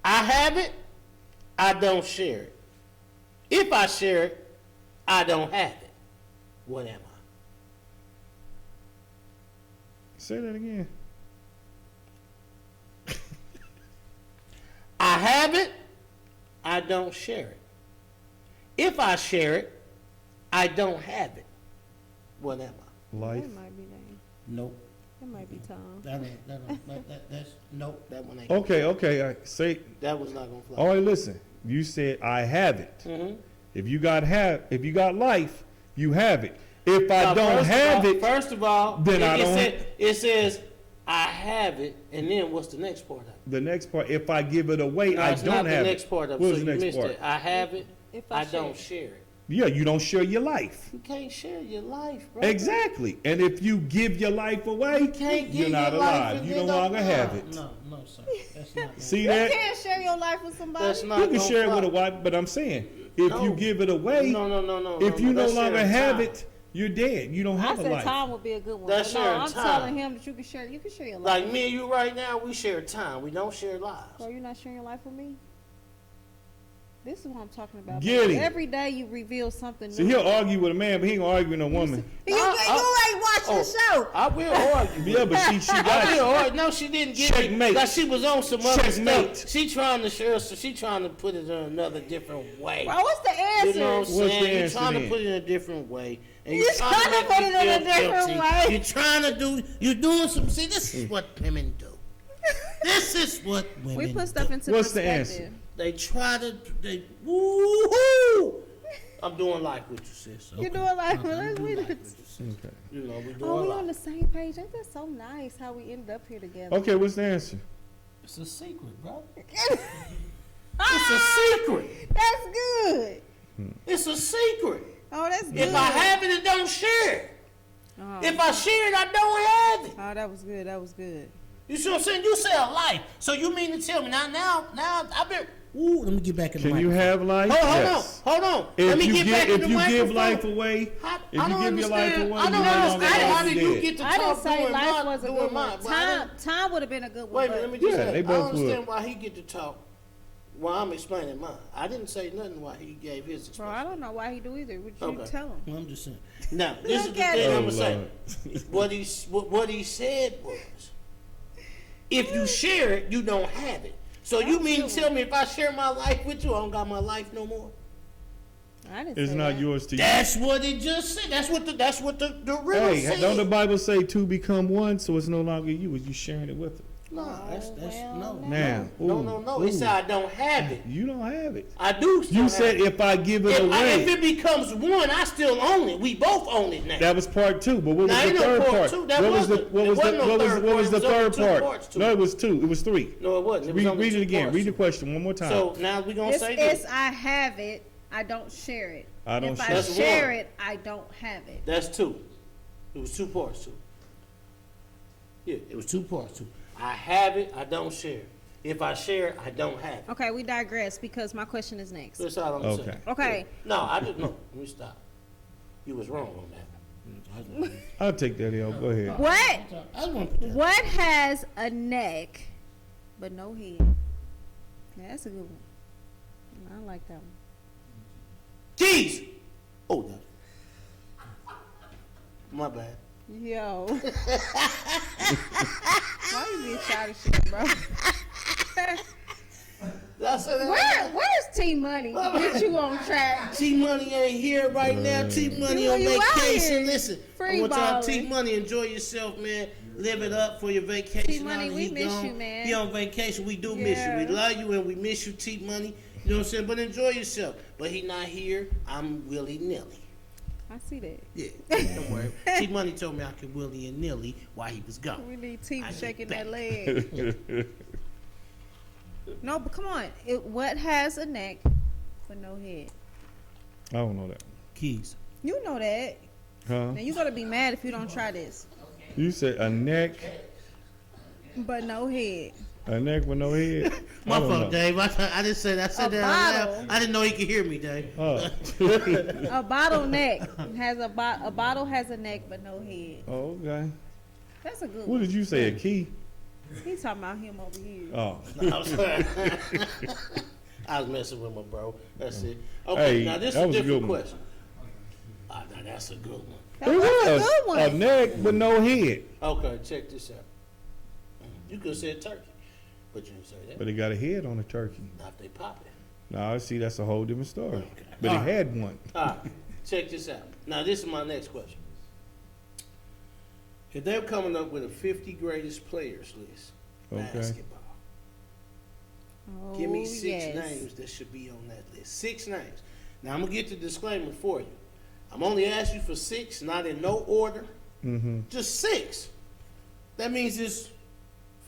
I have it. I don't share it. If I share it, I don't have it. What am I? Say that again. I have it, I don't share it. If I share it, I don't have it. What am I? Life. That might be name. Nope. That might be Tom. That's nope. That one ain't. Okay. Say. That was not gonna fly. All right. Listen. You said I have it. Mm-hmm. If you got life, you have it. If I Now, don't have it, first of all, then I don't. It says I have it, and then what's the next part of it? The next part, if I give it away, No, I it's don't not have the it. next part of it. What So was you the next missed part? it. I have it. If I share don't it. share it. Yeah, you don't share your life. You can't share your life, bro. Exactly. And if you give your life away, You can't give you're not your life alive. and You then no longer have it. No, sir. That's not. See You that? can't share your life with somebody. That's not. You can gonna share it with a fly. wife, but I'm saying, if No. you give it away, No. if you no That's longer sharing have time. it, you're dead. You don't I have a said life. time would be a good one. That's but no, sharing I'm time. telling him that you can share your life. Like me and you right now, we share time. We don't share lives. So you're not sharing your life with me? This is what I'm talking about. Get him. Every day you reveal something See, new. he'll argue with a man, but he ain't gonna argue with a woman. You ain't watching the show. I will argue. Yeah, but she I got will you. argue. No, she didn't get Checkmate. me. Like she was on some other Checkmate. stuff. She trying to share, so she trying to put it in another different way. Bro, what's the answer? You know what I'm What's saying? the You're answer trying then? to put it in a different way. And You're trying to make put me it in a feel different guilty. way. You're trying to do, you're doing some, see, this is what women do. This is what women We put do. stuff into What's the perspective. answer? They try to, woo-hoo! I'm doing life with you, sis. You're doing like, I'm let's doing we life with you, sis. Okay. You know, we doing Oh, we life. on the same page. Ain't that so nice how we ended up here together? Okay, what's the answer? It's a secret, bro. It's a secret. That's good. It's a secret. Oh, that's good. If I have it, don't share it. Oh. If I share it, I don't have it. Oh, that was good. That was good. You see what I'm saying? You say a life. So you mean to tell me now I've been. Ooh, let me get back in the Can you microphone. have life? Hold Yes. on. If Let me you get back in the if you microphone. give life away, if I you don't give your life understand. away, I you don't no longer understand. How alive, did you you dead. get to I didn't talk say doing life mine, was a doing good mine? one. But I didn't- Time would have been a good one. Wait a minute, let me just Yeah, say. they I both don't understand would. why he get to talk while I'm explaining mine. I didn't say nothing while he gave his Bro, I explanation. don't know why he do either. Would you Okay. tell him? Well, I'm just saying. Now, this is Look the at thing him. I'm gonna Oh, say. What he said was, if you share it, you don't have it. So you mean to tell me if I share my life with you, I don't got my life no more? I didn't It's say not that. yours to you. That's what it just said. That's what the river Hey, said. don't the Bible say two become one? So it's no longer you. It's you sharing it with them. No, that's well, no. Now, No. It said I don't have it. You don't have it. I do. Still You have said it. if I give it If away. it becomes one, I still own it. We both own it now. That was part two, but what was Now, the ain't no third part part? two. That What was the wasn't- what it was the wasn't no what was third what was part. the It was third only two part? parts to No, it. it was two. It was three. No, it wasn't. It was only Read two it again. parts Read to the it. question one more time. So now we're gonna It's, say it's this. I have it. I don't share it. I don't if share I it. That's share one. it, I don't have it. That's two. It was two parts to it. Yeah, it was two parts to it. I have it. I don't share it. If I share it, I don't have it. Okay, we digress because my question is next. That's all I'm Okay. saying. Okay. No, I didn't. No, let me stop. You was wrong on that. I'll take that L. Go ahead. What? I just want to put that. What has a neck but no head? Yeah, that's a good one. I like that one. Keys. Oh, no. My bad. Yo. Why you being childish, shit, bro? Did I say that? Where's T Money? Get you on track. T Money ain't here right now. T Money You on out vacation. here. Listen, Free I want y'all balling. T Money. Enjoy yourself, man. Live it up for your vacation. T-Money, Now we he miss gone. you, man. He on vacation. We do miss you. We Yeah. love you and we miss you, T Money. You know what I'm saying? But enjoy yourself. But he not here. I'm willy nilly. I see that. Yeah, don't worry. T Money told me I could willy and nilly while he was gone. We need T I shaking get that leg. No, but come on. What has a neck but no head? I don't know that. Keys. You know that. Huh? Now you're gonna be mad if you don't try this. You said a neck, But no head. a neck with no head. My I don't fault, know. Dave. I didn't say that. I said A that out bottle. loud. I didn't know he could hear me, Dave. Oh. A bottleneck has a bottle has a neck but no head. Oh, okay. That's a good What one. did you say? A key? He's talking about him over here. Oh. I'm sorry. I was messing with my bro. That's it. Okay, Hey, now this is that a was a different good one. question. Now that's a good one. That It was a was good one. a neck but no head. Okay, check this out. You could have said turkey, but you didn't say that. But it got a head on the turkey. Not if they pop it. No, see, that's a whole different story. Okay. But All it right. had one. All right, check this out. Now, this is my next question. If they're coming up with a 50 greatest players list, Okay. basketball, Oh, give me 6 yes. names that should be on that list. 6 names. Now, I'm going to get the disclaimer for you. I'm only asking you for 6, not in no order. Mm-hmm. Just 6. That means there's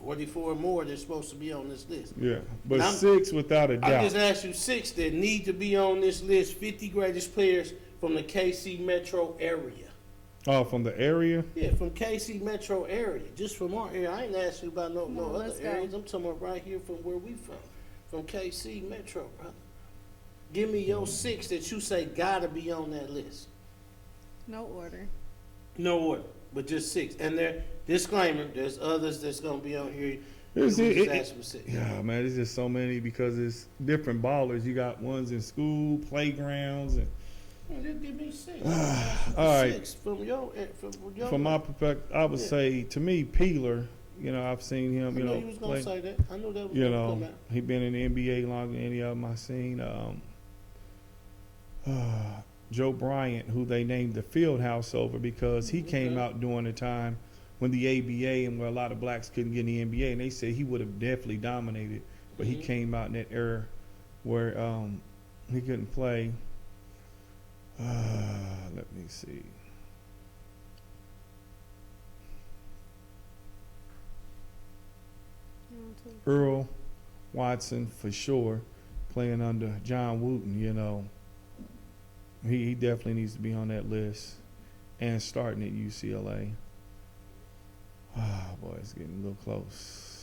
44 more that's supposed to be on this list. Yeah, but I'm- 6 without a I doubt. just asked you 6 that need to be on this list. 50 greatest players from the KC metro area. Oh, from the area? Yeah, from KC metro area, just from our area. I ain't asking you about no on, other let's go. areas. I'm talking about right here from where we from KC metro, brother. Give me your 6 that you say gotta be on that list. No order. No order, but just 6. And there, disclaimer: there's others that's gonna be on here. It's- We it- just it- asked for 6. Yeah, man, it's just so many because it's different ballers. You got ones in school, playgrounds, and Man, just give me 6. all right. 6 from your from my perspective, I would Yeah. say to me, Peeler. You know, I've seen him. I You know know, you was gonna play. say that. I knew that was You gonna come know, out. he been in the NBA longer than any of them I seen. Joe Bryant, who they named the Field House over because he came Okay. out during the time when the ABA and where a lot of blacks couldn't get in the NBA, and they said he would have definitely dominated, but he Mhm. came out in that era where he couldn't play. Let me see. Earl Watson for sure, playing under John Wooten. You know, he definitely needs to be on that list, and starting at UCLA. Oh boy, it's getting a little close.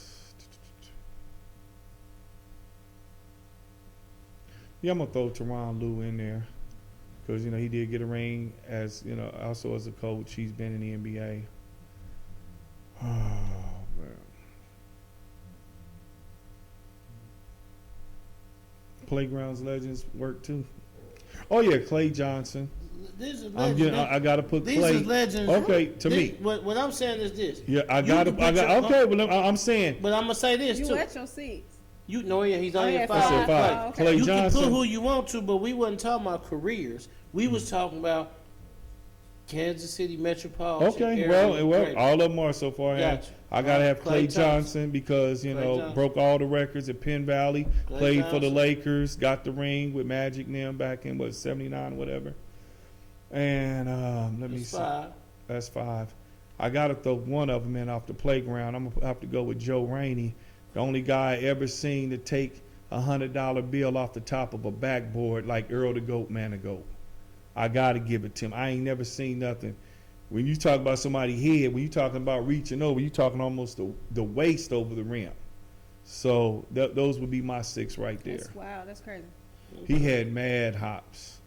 Yeah, I'm gonna throw Teron Lue in there because you know he did get a ring as you know also as a coach. He's been in the NBA. Oh man. Playgrounds legends work too. Oh yeah, Clay Johnson. These are I'm legends. getting, I gotta put These Clay. are legends. Okay, to me. What I'm saying is this. Yeah, I You gotta. can I put got. your- Okay, but I'm saying. But I'm gonna say this You too. at your 6. You know, yeah, he's Oh, only yeah, at I said 5. five. Oh, okay. Clay You Johnson. can put who you want to, but we wasn't talking about careers. We was talking about Kansas City Metropolitan. Okay, area well, great. all of them are so far. Gotcha. I gotta have Clay Clay Johnson. Johnson because you Clay know Johnson. broke all the records at Penn Valley, Clay played for the Johnson. Lakers, got the ring with Magic and them back in what '79 or whatever. And let me That's see. 5. That's 5. I gotta throw one of them in off the playground. I'm gonna have to go with Joe Rainey, the only guy I ever seen to take $100 bill off the top of a backboard like Earl the Goat, Man the Goat. I gotta give it to him. I ain't never seen nothing. When you talk about somebody's head, when you talking about reaching over, you talking almost the waist over the rim. So those would be my 6 right there. That's, wow, that's crazy. He had mad hops,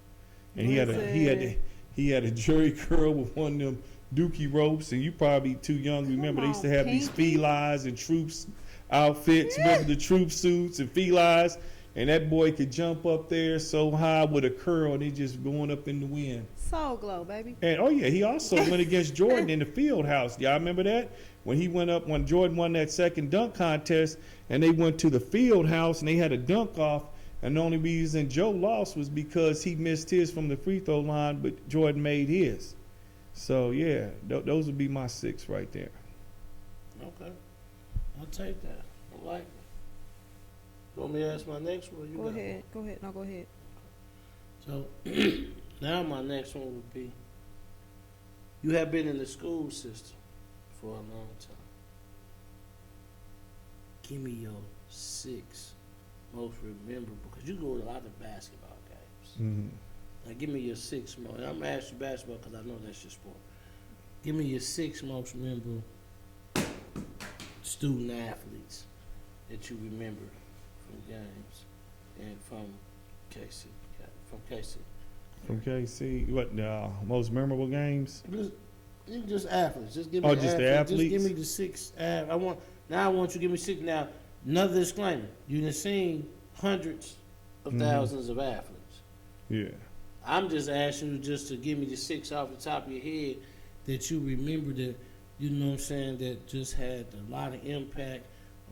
and he had a jerry curl with one of them dookie ropes. And you probably too young to remember. They used to have these Pinky. felines and troops outfits. Remember the troop suits and felines? And that boy could jump up there so high with a curl, and he just going up in the wind. Soul Glow, baby. And oh yeah, he also went against Jordan in the field house. Y'all remember that? When he went up, when Jordan won that second dunk contest, and they went to the field house and they had a dunk off, and the only reason Joe lost was because he missed his from the free throw line, but Jordan made his. So yeah, those would be my 6 right there. Okay. I'll take that. I like it. You want me to ask my next one? Go ahead. Go ahead. No, go ahead. So now my next one would be, you have been in the school system for a long time. Give me your 6 most memorable, because you go to a lot of basketball games. Mm-hmm. Now give me your 6 most, and I'm asking you basketball because I know that's your sport. Give me your 6 most memorable student athletes that you remember from games and from KC. From KC, what most memorable games? Just athletes. Just give me Oh, the just the athletes. Just give athletes? me the 6. I want you to give me 6. Now, another disclaimer. You done seen hundreds of thousands of athletes. Yeah. I'm just asking you just to give me the 6 off the top of your head that you remember that, you know what I'm saying, that just had a lot of impact,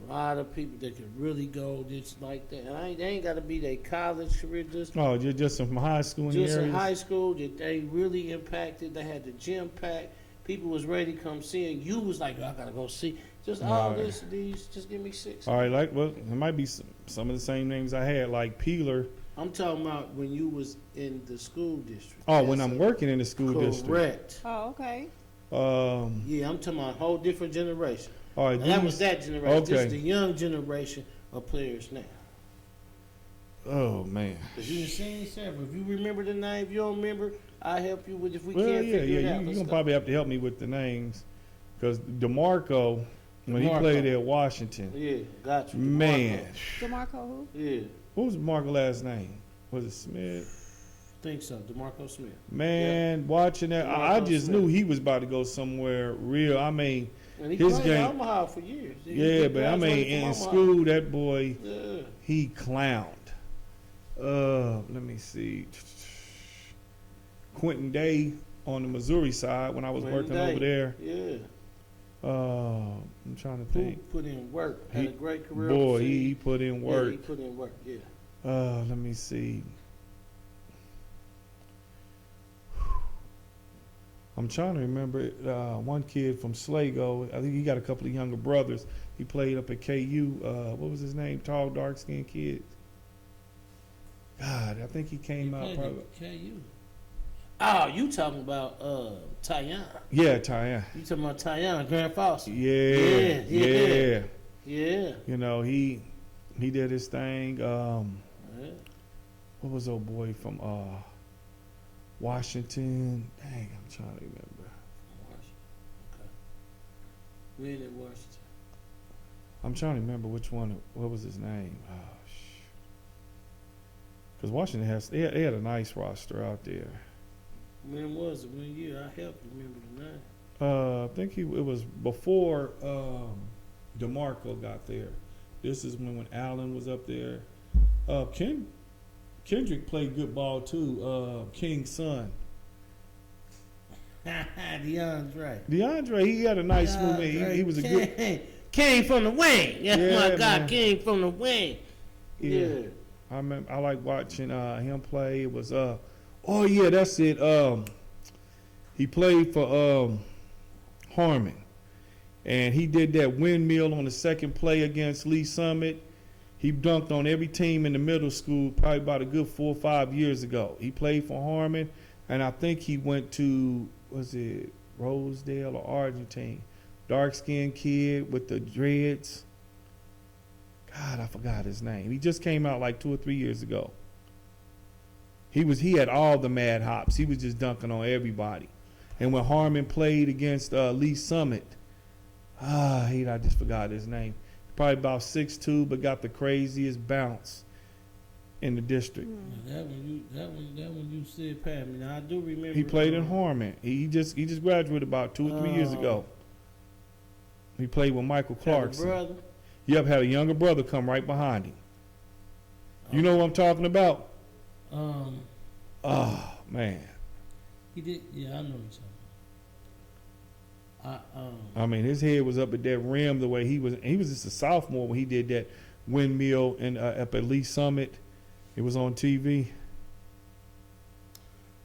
a lot of people that could really go just like that. And they ain't got to be their college career, just Just from high school in the in areas? high school that they really impacted. They had the gym packed. People was ready to come see, and you was like, I got to go see. Just all Right. these, just give me 6. All right, it might be some of the same names I had, like Peeler. I'm talking about when you was in the school district. Oh, when That's I'm working in the school district. correct. Oh, okay. Yeah, I'm talking about a whole different generation. All right, And that was that generation. This Okay. is the young generation of players now. Oh man. If you seen several, if you remember the name, if you don't remember, I'll help you with if we Well, can't yeah, figure it yeah. out. You Let's gonna go. probably have to help me with the names, because DeMarco, when he DeMarco. played at Washington, Yeah, got you. man, DeMarco who? Yeah, what was DeMarco's last name? Was it Smith? think so. DeMarco Smith. Man, watching that, I DeMarco just Smith. knew he was about to go somewhere real. I mean, And he His played game- at Omaha for years. yeah, but I mean, graduated in from Omaha. school, that boy, Yeah. he clowned. Let me see. Quentin Day on the Missouri side when I was Quentin working Day. over there. Yeah. I'm trying to Who think. put in work? Had He- a great career. Boy, overseas. he put in Yeah, work. he put in work. Yeah. Let me see. I'm trying to remember one kid from Sligo. I think he got a couple of younger brothers. He played up at KU. What was his name? Tall, dark-skinned kid. God, I think he came out Played probably. at KU. Oh, you talking about Tyon? Yeah, Tyan. You talking about Tyon, Grand Foster? Yeah, Yeah. yeah. Yeah. You know, he did his thing. Yeah. What was old boy from Washington? Dang, I'm trying to remember. Washington. Okay. When in Washington? I'm trying to remember which one. What was his name? Oh, because Washington they had a nice roster out there. When was it? When year? I helped you remember the name. I think it was before DeMarco got there. This is when Allen was up there. Kendrick played good ball too. King's son. DeAndre, he had a nice movement. He was a good. King from the wing. Yeah, Yeah, my God, man. King from the wing. Yeah. Yeah. I remember. I like watching him play. It was oh yeah, that's it. He played for Harmon, and he did that windmill on the second play against Lee Summit. He dunked on every team in the middle school probably about a good 4 or 5 years ago. He played for Harmon, and I think he went to, was it Rosedale or Argentine? Dark-skinned kid with the dreads. God, I forgot his name. He just came out like 2 or 3 years ago. He had all the mad hops. He was just dunking on everybody. And when Harmon played against Lee Summit, I just forgot his name. Probably about 6'2", but got the craziest bounce in the district. That one you said, Pat. Now I do remember. He played in Harmon. He just graduated about 2 or 3 years ago. He played with Michael Had a Clarkson. brother. Yep, had a younger brother come right behind him. You know what I'm talking about? Oh man. He did. Yeah, I know what you're talking about. I mean, his head was up at that rim the way he was. He was just a sophomore when he did that windmill up at Lee Summit. It was on TV.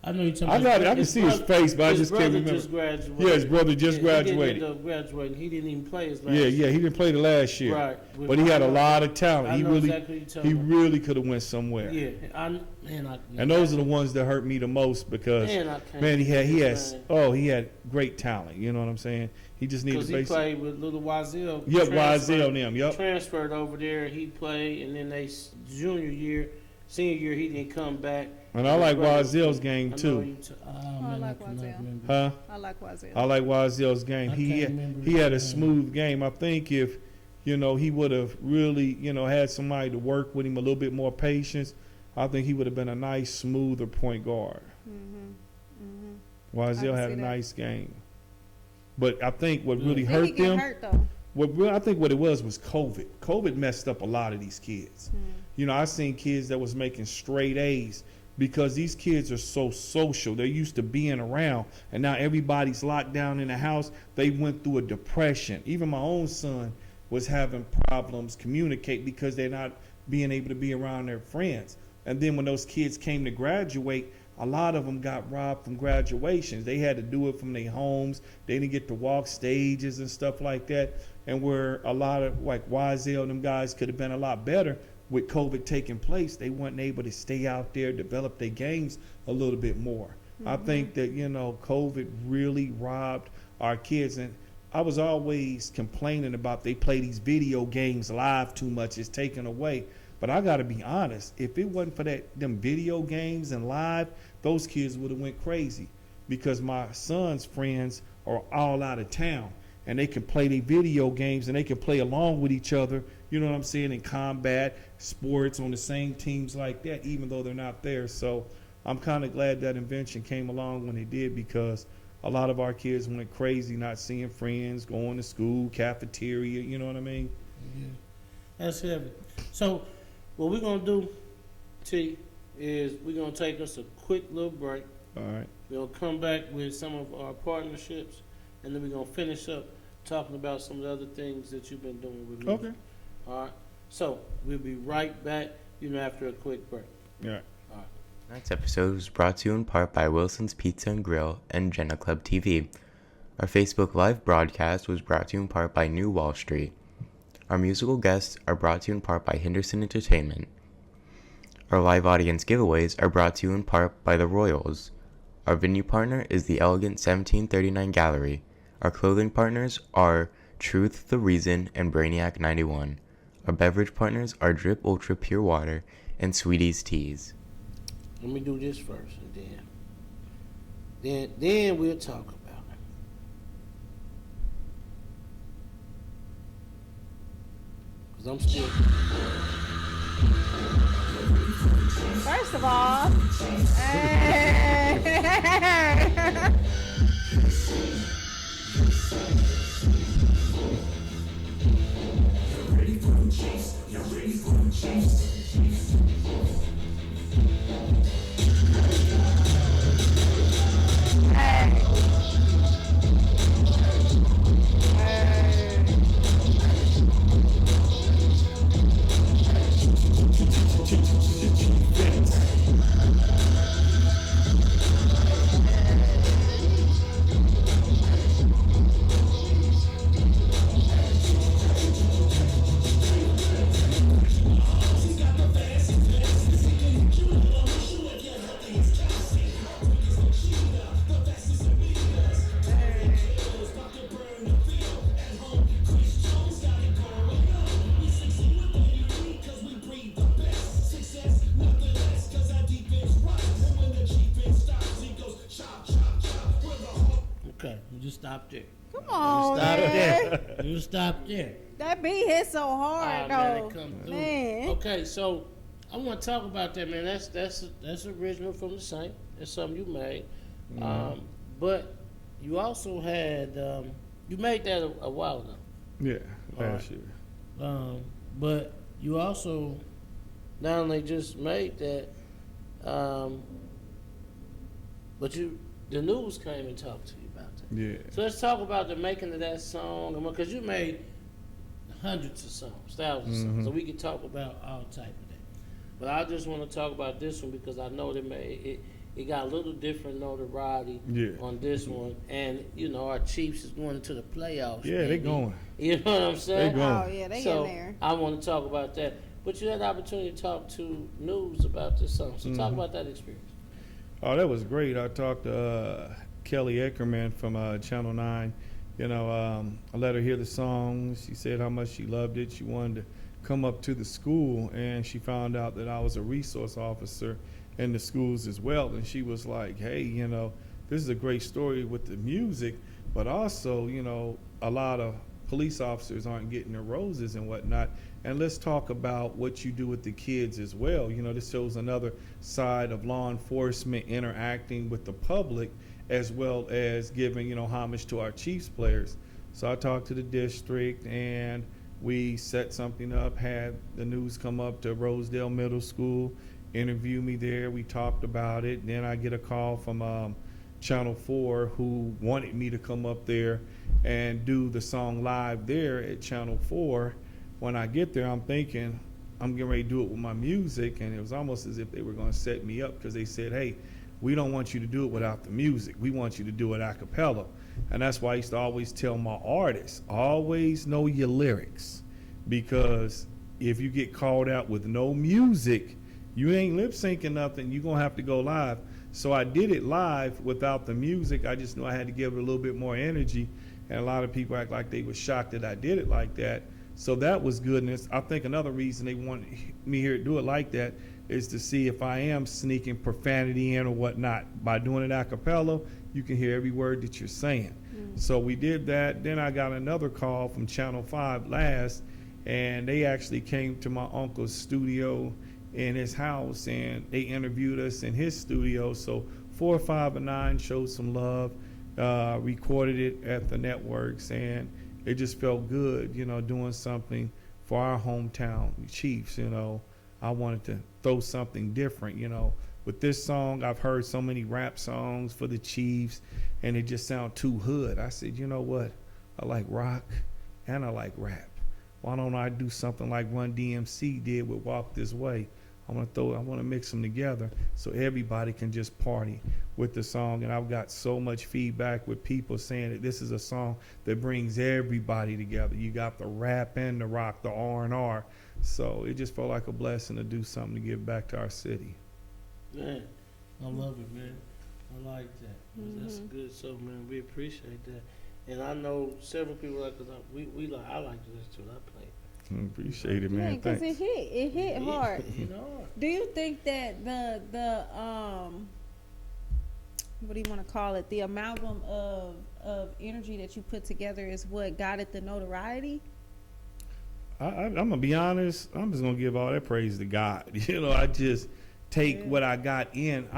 I know you're talking I about. got it. I can see his face, but I just can't remember. Just graduated. Yeah, his brother just He graduated. didn't end up graduating. He didn't even play his last Yeah, year. he didn't play the last year, Right. but he had a lot of I talent. He know really, exactly what you're talking about. really could have went somewhere. Yeah, And those are the ones that hurt me the most because man, he had great talent. You know what I'm saying? He just needed because he played with little Wazell. Yep, Wazell and them. Yep. Transferred over there. He played, and then senior year, he didn't come back. And I like Wazell's game too. I like Wazell. Huh? I like Wazell. I like Wazell's game. He had a smooth game. I think if he would have really had somebody to work with him, a little bit more patience, I think he would have been a nice, smoother point guard. Wazell had a nice game. But I think what really hurt them. I think what it was COVID. COVID messed up a lot of these kids. You know, I seen kids that was making straight A's because these kids are so social. They're used to being around, and now everybody's locked down in the house. They went through a depression. Even my own son was having problems communicate because they're not being able to be around their friends. And then when those kids came to graduate, a lot of them got robbed from graduations. They had to do it from their homes. They didn't get to walk stages and stuff like that. And where a lot of like YZL and them guys could have been a lot better with COVID taking place, they weren't able to stay out there, develop their games a little bit more. I think that, you know, COVID really robbed our kids. And I was always complaining about they play these video games live too much. It's taken away. But I got to be honest, if it wasn't for them video games and live, those kids would have went crazy, because my son's friends are all out of town and they can play their video games and they can play along with each other, you know what I'm saying, in combat, sports, on the same teams like that, even though they're not there. So I'm kind of glad that invention came along when it did, because a lot of our kids went crazy not seeing friends, going to school, cafeteria, you know what I mean? Yeah. That's heavy. So what we're going to do, T, is we're going to take us a quick little break. All right. We'll come back with some of our partnerships, and then we're going to finish up talking about some of the other things that you've been doing with me. Okay. All right. So we'll be right back, after a quick break. Yeah. All right. Tonight's episode was brought to you in part by Wilson's Pizza and Grill and Jegna Klub TV. Our Facebook Live broadcast was brought to you in part by New Wall Street. Our musical guests are brought to you in part by Henderson Entertainment. Our live audience giveaways are brought to you in part by The Royals. Our venue partner is the elegant 1739 Gallery. Our clothing partners are Truth, The Reason, and Brainiac 91. Our beverage partners are Drip Ultra Pure Water and Sweeties Teas. Let me do this first, and then we'll talk about it. Cause I'm still. First of all, hey. Stop there. Come on, Stop man. there. You stop there. That beat hit so hard, Man, though. it come through. Man. Okay, so I want to talk about that, man. That's original from the Sa1nt. That's something you made. But you also had you made that a while ago. Yeah, last year. But you also not only just made that, but the news came and talked to you about that. Yeah. So let's talk about the making of that song, because you made hundreds of songs, thousands of songs, so we can talk about all type of that. But I just want to talk about this one because I know it got a little different notoriety on this one, and our Chiefs is going into the playoffs. Yeah, they're going. You know what I'm saying? They going. Oh, yeah, they in there. I want to talk about that. But you had the opportunity to talk to News about this song, so talk about that experience. Oh, that was great. I talked to Kelly Eckerman from Channel 9. I let her hear the song. She said how much she loved it. She wanted to come up to the school, and she found out that I was a resource officer in the schools as well. And she was like, hey, this is a great story with the music, but also, a lot of police officers aren't getting their roses and whatnot. And let's talk about what you do with the kids as well. This shows another side of law enforcement interacting with the public, as well as giving, homage to our Chiefs players. So I talked to the district, and we set something up, had the news come up to Rosedale Middle School, interview me there. We talked about it. Then I get a call from Channel 4 who wanted me to come up there and do the song live there at Channel 4. When I get there, I'm thinking I'm getting ready to do it with my music, and it was almost as if they were going to set me up, because they said, hey, we don't want you to do it without the music. We want you to do it a cappella. And that's why I used to always tell my artists, always know your lyrics, because if you get called out with no music, you ain't lip syncing nothing. You're going to have to go live. So I did it live without the music. I just knew I had to give it a little bit more energy. And a lot of people act like they were shocked that I did it like that. So that was goodness. I think another reason they wanted me here to do it like that is to see if I am sneaking profanity in or whatnot. By doing it a cappella, you can hear every word that you're saying. So we did that. Then I got another call from Channel 5 last, and they actually came to my uncle's studio in his house, and they interviewed us in his studio. So 4, 5, and 9 showed some love, recorded it at the networks, and it just felt good, doing something for our hometown Chiefs. I wanted to throw something different. With this song, I've heard so many rap songs for the Chiefs, and it just sound too hood. I said, you know what? I like rock and I like rap. Why don't I do something like Run DMC did with Walk This Way? I want to mix them together so everybody can just party with the song. And I've got so much feedback with people saying that this is a song that brings everybody together. You got the rap and the rock, the R&R. So it just felt like a blessing to do something to give back to our city. Man, I love it, man. I like that. That's good. So, man, we appreciate that. And I know several people like, cause I like to listen to it. I play. Appreciate it, man. Because Thanks. it hit hard. It hard. Do you think that the what do you want to call it? The amalgam of energy that you put together is what got it the notoriety? I'm gonna be honest. I'm just gonna give all that praise to God. I just take what I got in.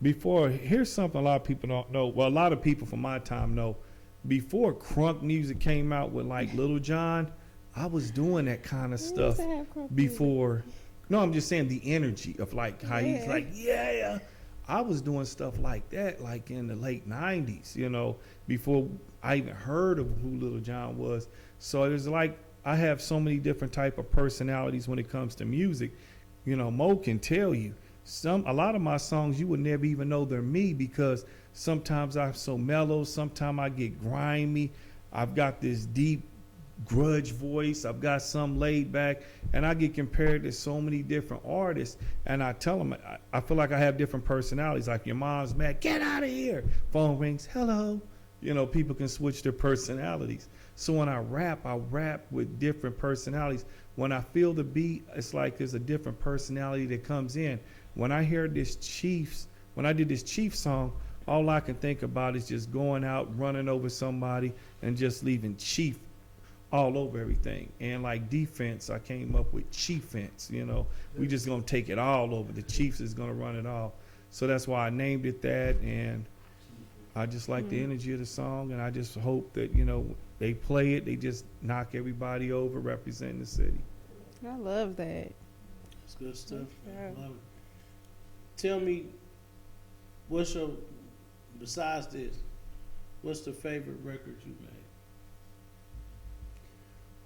Here's something a lot of people don't know. Well, a lot of people from my time know. Before crunk music came out with like Little John, I was doing that kind of stuff before. No, I'm just saying the energy of like how he's like, yeah. I was doing stuff like that like in the late 90s, before I even heard of who Little John was. So it was like I have so many different type of personalities when it comes to music. Mo can tell you a lot of my songs you would never even know they're me, because sometimes I'm so mellow, sometimes I get grimy. I've got this deep grudge voice, I've got some laid back, and I get compared to so many different artists. And I tell them I feel like I have different personalities. Like your mom's mad, get out of here. Phone rings, hello. People can switch their personalities. So when I rap with different personalities. When I feel the beat, it's like there's a different personality that comes in. When I hear when I did this Chiefs song, all I can think about is just going out, running over somebody, and just leaving Chief all over everything. And like defense, I came up with Chiefense. We just gonna take it all over. The Chiefs is gonna run it all. So that's why I named it that. And I just like the energy of the song, and I just hope that they play it, they just knock everybody over, representing the city. I love that. That's good stuff. Yeah. I love it. Tell me, besides this, what's the favorite record you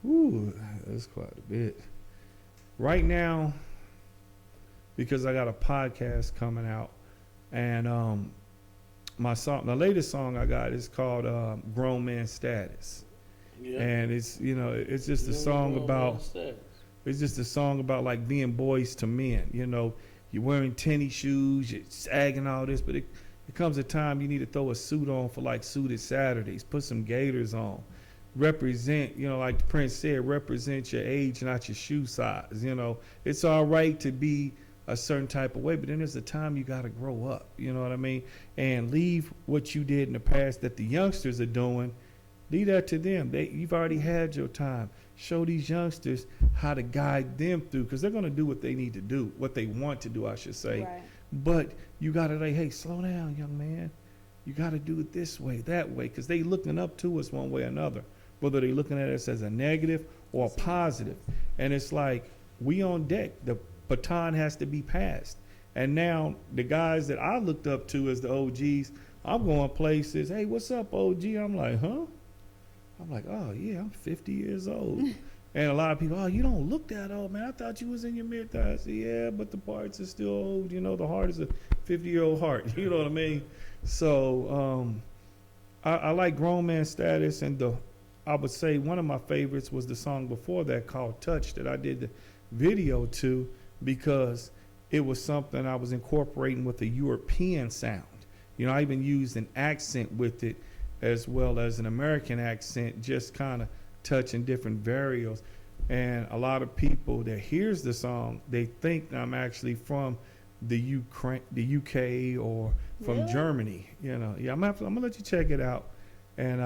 made? Ooh, that's quite a bit. Right now, because I got a podcast coming out, and the latest song I got is called Grown Man Status. Yeah. And it's it's just a song about like being boys to men. You're wearing tennis shoes, you're sagging all this, but it comes a time you need to throw a suit on for like suited Saturdays, put some gaiters on, represent, like Prince said, represent your age, not your shoe size. It's all right to be a certain type of way, but then there's a time you got to grow up, you know what I mean? And leave what you did in the past that the youngsters are doing, leave that to them. You've already had your time. Show these youngsters how to guide them through, because they're going to do what they need to do, what they want to do, I should say. Right. But you got to hey, slow down, young man. you got to do it this way, that way, because they looking up to us one way or another, whether they looking at us as a negative or a positive. And it's like, we on deck. The baton has to be passed. And now the guys that I looked up to as the OGs, I'm going places. Hey, what's up, OG? I'm like, huh? I'm like, oh, yeah, I'm 50 years old. And a lot of people, oh, you don't look that old, man. I thought you was in your mid-30s. I said, yeah, but the parts are still old. You know, the heart is a 50-year-old heart. You know what I mean? So I like grown man status. And I would say one of my favorites was the song before that called Touch that I did the video to, because it was something I was incorporating with a European sound. You know, I even used an accent with it as well as an American accent, just kind of touching different variables. And a lot of people that hears the song, they think I'm actually from the UK or from Germany. You know, yeah, I'm gonna let you check it out. And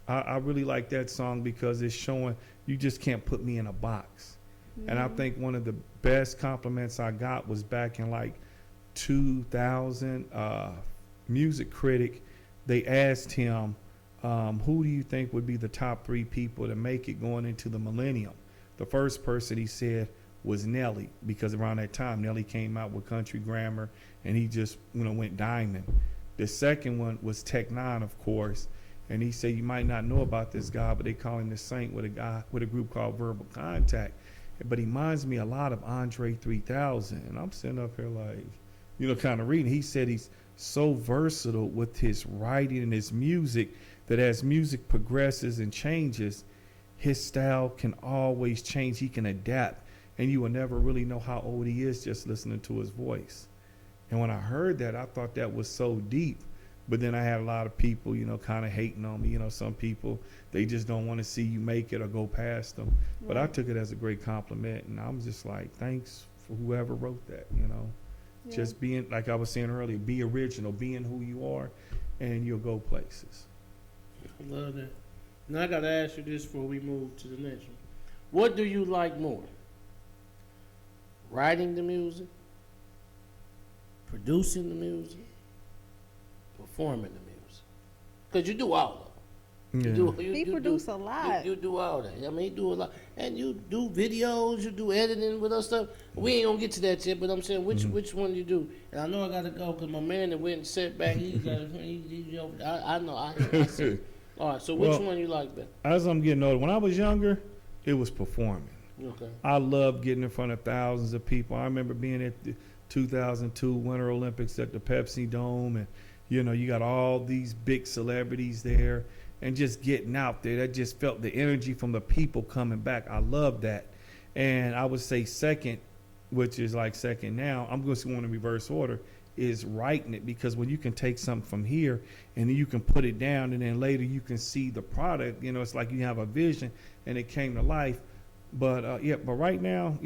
I really like that song because it's showing you just can't put me in a box. And I think one of the best compliments I got was back in like 2000, music critic, they asked him, who do you think would be the top 3 people to make it going into the millennium? The first person he said was Nelly, because around that time Nelly came out with Country Grammar and he just, you know, went diamond. The second one was Tech Nine, of course, and he said, you might not know about this guy, but they call him the Saint with a group called Verbal Contact. But he reminds me a lot of Andre 3000. And I'm sitting up here like, you know, kind of reading. He said he's so versatile with his writing and his music that as music progresses and changes, his style can always change. He can adapt. And you will never really know how old he is just listening to his voice. And when I heard that, I thought that was so deep. But then I had a lot of people, you know, kind of hating on me. You know, some people, they just don't want to see you make it or go past them. But I took it as a great compliment. And I'm just like, thanks for whoever wrote that, you know. Yeah. Just being, like I was saying earlier, be original, being who you are, and you'll go places. I love that. Now I got to ask you this before we move to the next one. What do you like more? Writing the music? Producing the music? Performing the music? Because you do all of it. Yeah. He produce a lot. You do all that. I mean, you do a lot. And you do videos, you do editing with us stuff. We ain't going to get to that yet, but I'm saying which one you do. And I know I got to go because my man that went and sat back, I know. I see. All right, so which one you like better? As I'm getting older, when I was younger, it was performing. Okay. I loved getting in front of thousands of people. I remember being at the 2002 Winter Olympics at the Pepsi Dome, and you know, you got all these big celebrities there, and just getting out there. That just felt the energy from the people coming back. I love that. And I would say second, which is like second now, I'm going to go in reverse order, is writing it, because when you can take something from here and then you can put it down and then later you can see the product, you know, it's like you have a vision and it came to life. But but right now,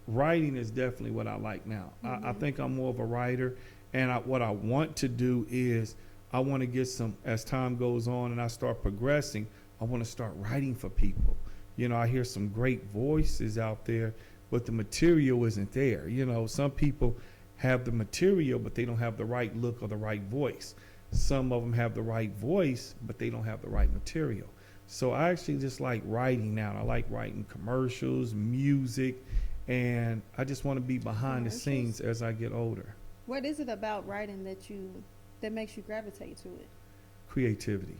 writing is definitely what I like now. I think I'm more of a writer, and what I want to do is I want to get some, as time goes on and I start progressing, I want to start writing for people. You know, I hear some great voices out there, but the material isn't there. You know, some people have the material, but they don't have the right look or the right voice. Some of them have the right voice, but they don't have the right material. So I actually just like writing now. I like writing commercials, music, and I just want to be behind the scenes as I get older. What is it about writing that makes you gravitate to it? Creativity.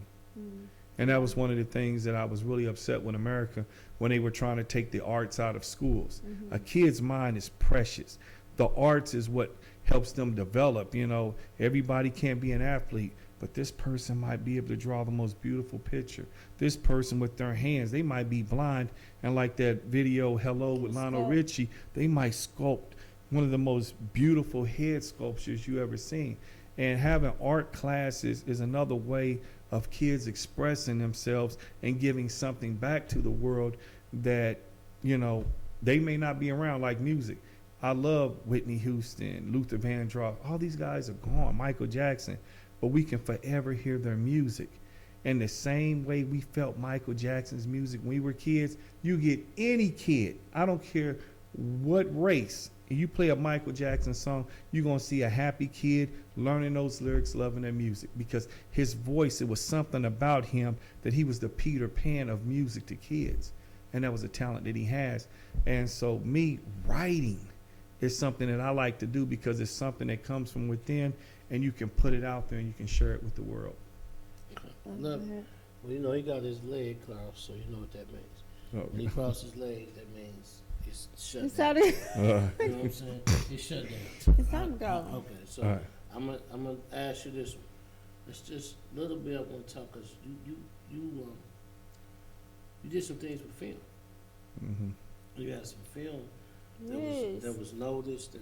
And that was one of the things that I was really upset with America when they were trying to take the arts out of schools. A kid's mind is precious. The arts is what helps them develop. You know, everybody can't be an athlete, but this person might be able to draw the most beautiful picture. This person with their hands, they might be blind, and like that video Hello with Lionel Richie, they might sculpt one of the most beautiful head sculptures you ever seen. And having art classes is another way of kids expressing themselves and giving something back to the world that, you know, they may not be around, like music. I love Whitney Houston, Luther Vandross. All these guys are gone, Michael Jackson, but we can forever hear their music. And the same way we felt Michael Jackson's music when we were kids, you get any kid, I don't care what race, and you play a Michael Jackson song, you're going to see a happy kid learning those lyrics, loving their music, because his voice, it was something about him that he was the Peter Pan of music to kids. And that was a talent that he has. And so me writing is something that I like to do because it's something that comes from within, and you can put it out there and you can share it with the world. Look, well, you know, he got his leg crossed, so you know what that means. Oh. When he crosses his legs, that means it's shut It's down. out of, You know what I'm saying? It's shut down. it's time to go. Okay, so All right. I'm gonna ask you this one. It's just a little bit I want to talk, because you did some things with film. Mm-hmm. You had some film Yes. that was noticed,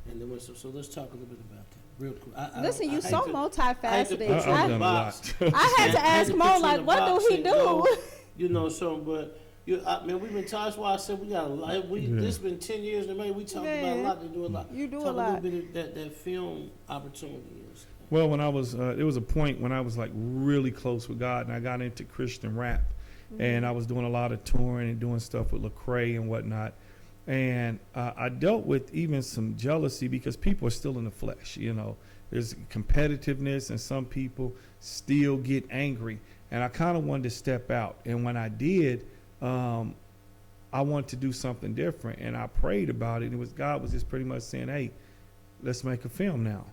and there was some. So let's talk a little bit about that, real quick. Listen, you so I hate multifaceted. to put you I've in done a a box. lot. I had to ask put Mo, you in like, a what box do he and do? go, you know, so, but I mean, we've been talking. That's why I said we got a lot. This been 10 years in the making. We talked about a lot. They do a lot. You do Talk a lot. little bit of that film opportunity is. Well, when I was, there was a point when I was like really close with God, and I got into Christian rap, and I was doing a lot of touring and doing stuff with Lecrae and whatnot, and I dealt with even some jealousy because people are still in the flesh. You know, there's competitiveness, and some people still get angry, and I kind of wanted to step out, and when I did, I wanted to do something different, and I prayed about it, and it was God was just pretty much saying, "Hey, let's make a film now."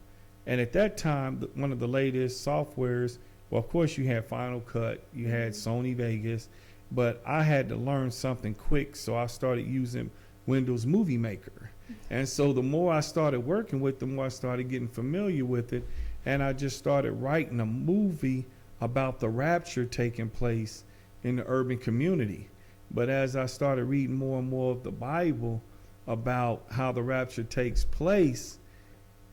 And at that time, one of the latest softwares, well, of course, you had Final Cut, you had Sony Vegas, but I had to learn something quick, so I started using Windows Movie Maker. And so the more I started working with, the more I started getting familiar with it, and I just started writing a movie about the rapture taking place in the urban community. But as I started reading more and more of the Bible about how the rapture takes place,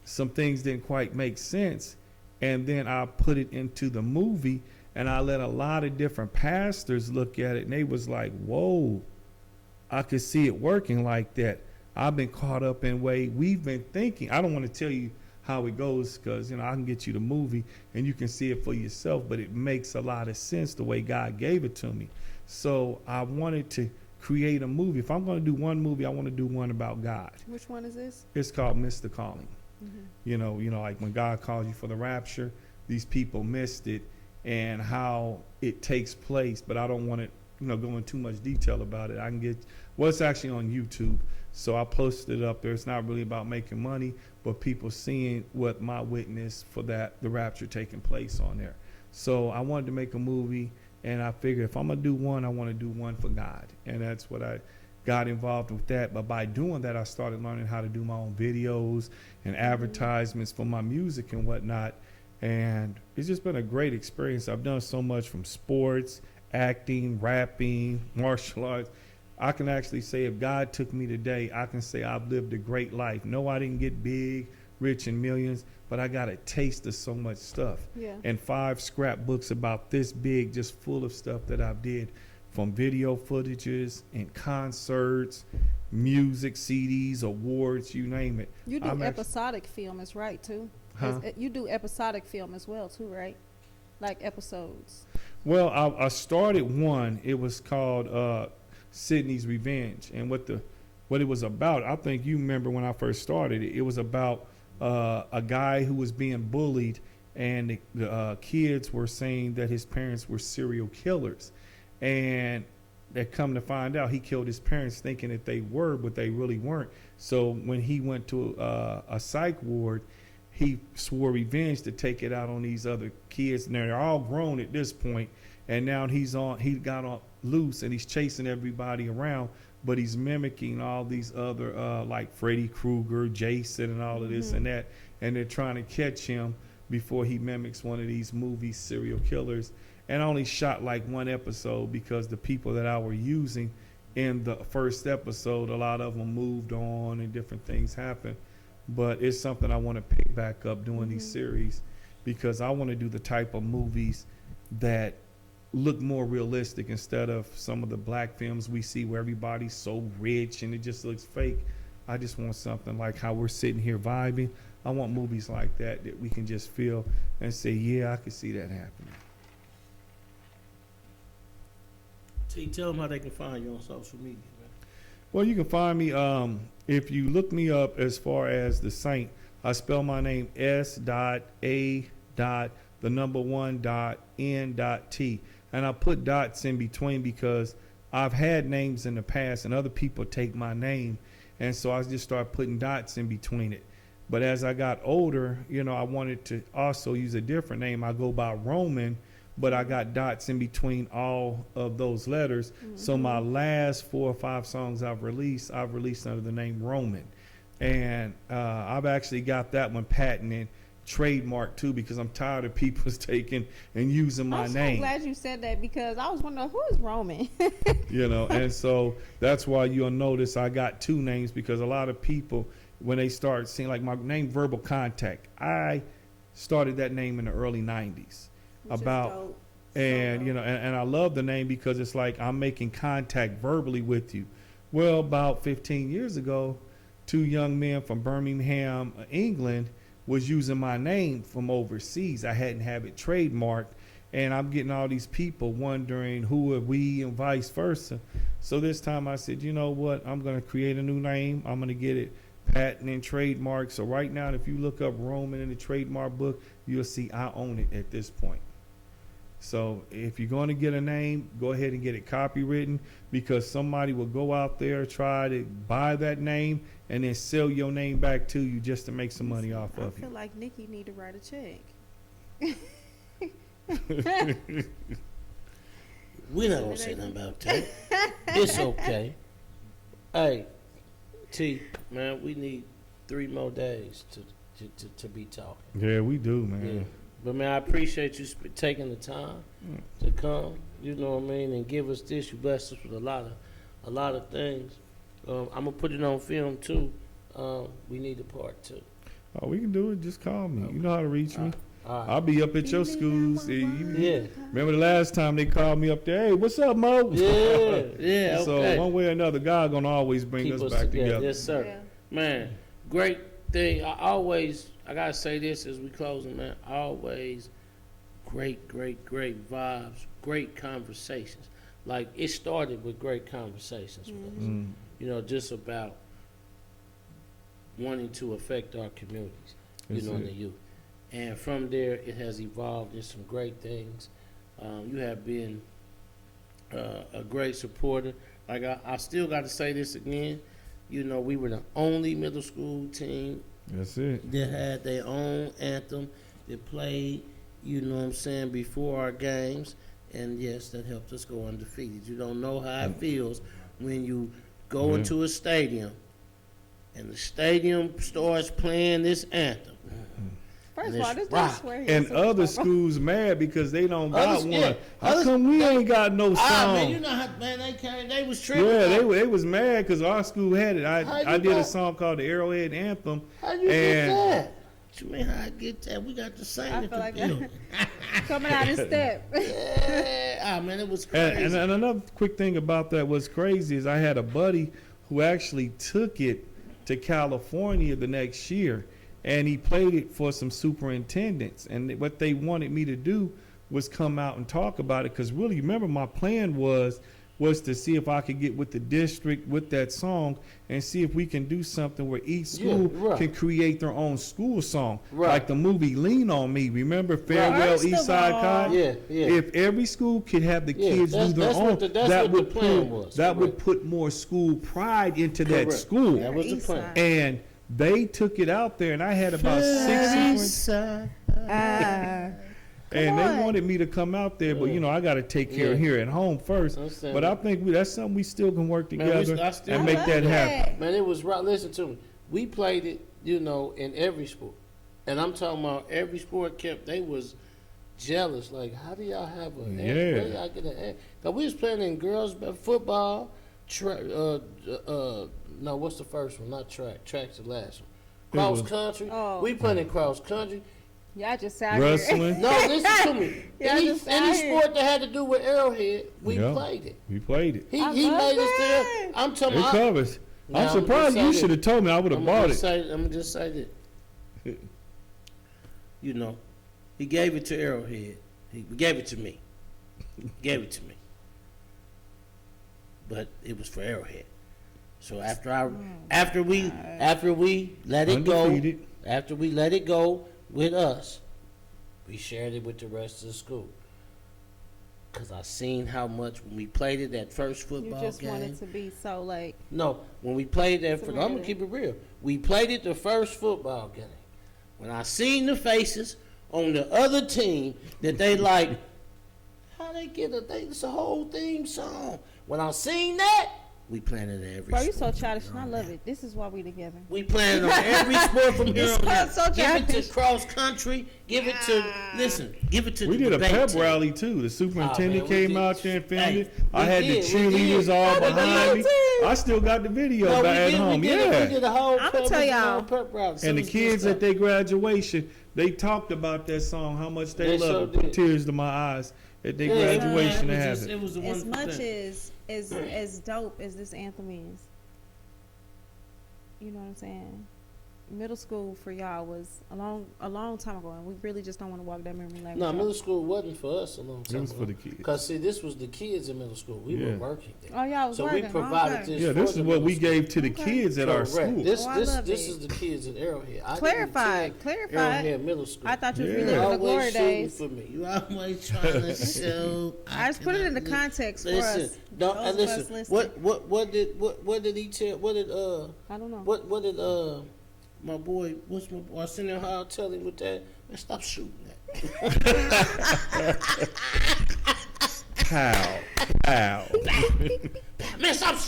some things didn't quite make sense, and then I put it into the movie, and I let a lot of different pastors look at it, and they was like, whoa, I could see it working like that. I've been caught up in way we've been thinking. I don't want to tell you how it goes, because I can get you the movie and you can see it for yourself, but it makes a lot of sense the way God gave it to me. So I wanted to create a movie. If I'm going to do one movie, I want to do one about God. Which one is this? It's called Missed the Calling. You know, like when God calls you for the rapture, these people missed it, and how it takes place. But I don't want to, go into too much detail about it. I can get, well, it's actually on YouTube, so I posted it up there. It's not really about making money, but people seeing what my witness for the rapture taking place on there. So I wanted to make a movie, and I figured if I'm gonna do one, I want to do one for God, and that's what I got involved with that. But by doing that, I started learning how to do my own videos and advertisements for my music and whatnot. And it's just been a great experience. I've done so much, from sports, acting, rapping, martial arts. I can actually say if God took me today, I can say I've lived a great life. No, I didn't get big, rich, and millions, but I got a taste of so much stuff. Yeah. And 5 scrapbooks about this big, just full of stuff that I've did, from video footages and concerts, music, CDs, awards, you name it. You do episodic film, is right, too? Huh? You do episodic film as well, too, right? Like episodes. Well, I started one. It was called Sydney's Revenge. And what it was about, I think you remember when I first started it, it was about a guy who was being bullied, and the kids were saying that his parents were serial killers. And they come to find out he killed his parents thinking that they were, but they really weren't. So when he went to a psych ward, he swore revenge to take it out on these other kids. And they're all grown at this point. And now he got on loose, and he's chasing everybody around, but he's mimicking all these other, like Freddy Krueger, Jason, and all of this and that. And they're trying to catch him before he mimics one of these movie serial killers. And I only shot like one episode because the people that I were using in the first episode, a lot of them moved on and different things happened. But it's something I want to pick back up doing these series, because I want to do the type of movies that look more realistic instead of some of the black films we see where everybody's so rich and it just looks fake. I just want something like how we're sitting here vibing. I want movies like that we can just feel and say, yeah, I could see that happening. Tell them how they can find you on social media, man. Well, you can find me if you look me up as far as the Saint. I spell my name S.A.1.N.T, and I put dots in between because I've had names in the past and other people take my name, and so I just started putting dots in between it. But as I got older, I wanted to also use a different name. I go by Roman, but I got dots in between all of those letters. So my last 4 or 5 songs I've released under the name Roman. And I've actually got that one patented, trademarked too, because I'm tired of people taking and using my name. I'm so glad you said that because I was wondering who is Roman. And so that's why you'll notice I got 2 names, because a lot of people, when they start seeing like my name, Verbal Contact, I started that name in the early 90s. And I love the name because it's like I'm making contact verbally with you. Well, about 15 years ago, 2 young men from Birmingham, England, was using my name from overseas. I hadn't have it trademarked, and I'm getting all these people wondering who are we and vice versa. So this time I said, you know what? I'm going to create a new name. I'm going to get it patent and trademarked. So right now, if you look up Roman in the trademark book, you'll see I own it at this point. So if you're going to get a name, go ahead and get it copywritten, because somebody will go out there, try to buy that name, and then sell your name back to you just to make some money off of I feel like Nikki need to write a check. We're not going to say nothing about that. It's okay. Hey, T, man, we need 3 more days to be talking. Yeah, we do, man. Yeah. But, man, I appreciate you taking the time to come, you know what I mean, and give us this. You blessed us with a lot of things. I'm going to put it on film, too. We need a part 2. Oh, we can do it. Just call me. You know how to reach me. All right. I'll be up at your schools. Yeah. Remember the last time they called me up there? Hey, what's up, Mo? Yeah, So okay. one way or another, God going to always bring Keep us back together. Yes, sir. Yeah. Man, great thing. I got to say this as we closing, man. Always great vibes, great conversations. Like, it started with great conversations with us. Just about wanting to affect our communities, and the youth. And from there, it has evolved into some great things. You have been a great supporter. Like, I still got to say this again. We were the only middle school team That's it. that had their own anthem that played, before our games. And yes, that helped us go undefeated. You don't know how it feels when you go into a stadium and the stadium starts playing this anthem. First of all, this rock. is where And other schools mad because they don't got one. Yeah. How come we ain't got no song? Man, you know how, man, they was tripping. Yeah, they was mad because our school had it. I did know? a song called the Arrowhead Anthem. How you get that? What you mean how I get that? We got the same. I feel like coming out of step. Yeah. Man, it was crazy. And another quick thing about that was crazy is I had a buddy who actually took it to California the next year, and he played it for some superintendents. And what they wanted me to do was come out and talk about it, because really, remember, my plan was to see if I could get with the district with that song and see if we can do something where each school can create their own school song. Like the movie Lean on Me. Remember Farewell East Side Kai? Yeah. If every school could have the kids do their own, that would put more school pride into that school. That was the plan. And they took it out there, and I had about 6 and they wanted me to come out there, but I got to take care of here at home first. But I think that's something we still can work together and make that happen. Man, it was right. Listen to me. We played it, in every sport, and I'm talking about every sport. They was jealous. Like, how do y'all have a? Where do y'all get an? Cause we was playing in girls football. No, what's the first one? Not track. Track's the last one. Cross country. We playing in cross country. Y'all just sound wrestling. No, listen to me. Any sport that had to do with Arrowhead, we played it. We played it. He made us there. I'm telling you. It covers. I'm surprised you should have told me. I would have bought it. I'm gonna just say that. He gave it to Arrowhead. He gave it to me. But it was for Arrowhead. So after we let it go, Undefeated. after we let it go with us, we shared it with the rest of the school. Cause I seen how much when we played it that first You football just game. want it to be so like. No, when we played that, I'm gonna Familiar. keep it real. We played it the first football game. When I seen the faces on the other team that they like, how they get it's a whole theme song. When I seen that, we playing it every. Bro, you sport so childish, from and I here on love out. it. This is why we together. We playing on every sport from here on out. so Give it childish. to cross country. Give it to give it to. We the did a debate pep team. rally too. The superintendent we came did. out there and filmed Hey, it. I we had did, the we cheerleaders did. all We behind me. did. I still got the video No, back at we home. did, Yeah. we did a whole I'ma pep, tell we did a whole y'all. pep rally. So And the it's good kids stuff. at their graduation, they talked about that song, how much they They love sure it. Put did. tears to my eyes at their Yeah, graduation to it have was just- it. It was a As wonderful much thing. as dope as this anthem is, you know what I'm saying? Middle school for y'all was a long time ago, and we really just don't want to walk that memory lane. No, with y'all. middle school wasn't for us a long It time was ago. for the kids. Because, see, this was the kids in middle school. We were Yeah. working there. Oh, y'all was So working. we provided okay. this Yeah, for this is the what we middle gave to the Okay. kids at our Correct. school. This Oh, I love this it. is the kids at Arrowhead. I Clarified, didn't attend clarified. Arrowhead Middle School. I thought you was Yeah. reliving the always glory shooting days. for me. You always trying to show. I just put it in the cannot context for listen. us. Don't Those of listen. us listening. What did he tell? What did I don't know. what did my boy? What's my boy? I sent him how I tell him with that. Man, stop shooting that. Pow, pow. Man, stop.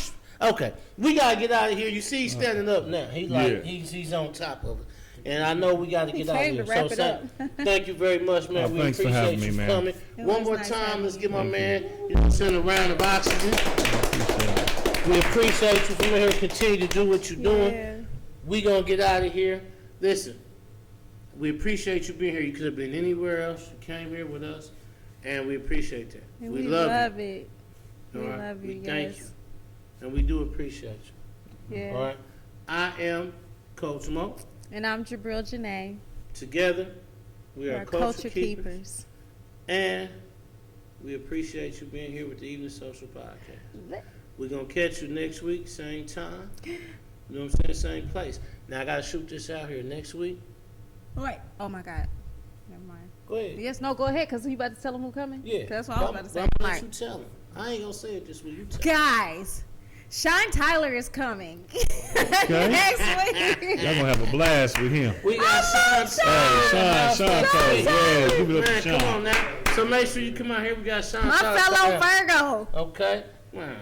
Okay, we gotta get out of here. You see, he's standing up now. He's like Yeah. he's on top of it. And I know we got to He get out of came here. to wrap So, it up. thank you very much, man. Oh, We thanks for appreciate having you me, man. coming. It One was more nice time, having let's you. give my man send a round of oxygen. We appreciate you for here. Continue to do what you're doing. Yeah. We gonna get out of here. Listen, we appreciate you being here. You could have been anywhere else. You came here with us, and we appreciate that. And we we love love you. it. All We right? love you, We thank yes. you, and we do appreciate you. Yeah. All right. I am Coach Mo. And I'm Jabrelle Jenee. Together, we We are are culture culture keepers, keepers. and we appreciate you being here with the Evening Social Podcast. We're gonna catch you next week, same time. You know what I'm saying? Same place. Now I gotta shoot this out here next week. Wait. Oh my God. Never mind. Go ahead. Yes, no, go ahead, because you about to tell them who coming? Yeah. 'Cause that's what I was about to say. I'm gonna All let you right. tell them. I ain't gonna say it this way. You tell 'em. Guys, Sean Tyler is coming next week. Y'all gonna have a blast with him. We got Sean. Hey, Sean Tyler. Yeah, give it up Man, to come Sean. on now. So make sure you come out here. We got Sean. My Tyler. fellow Virgo. Okay. Wow.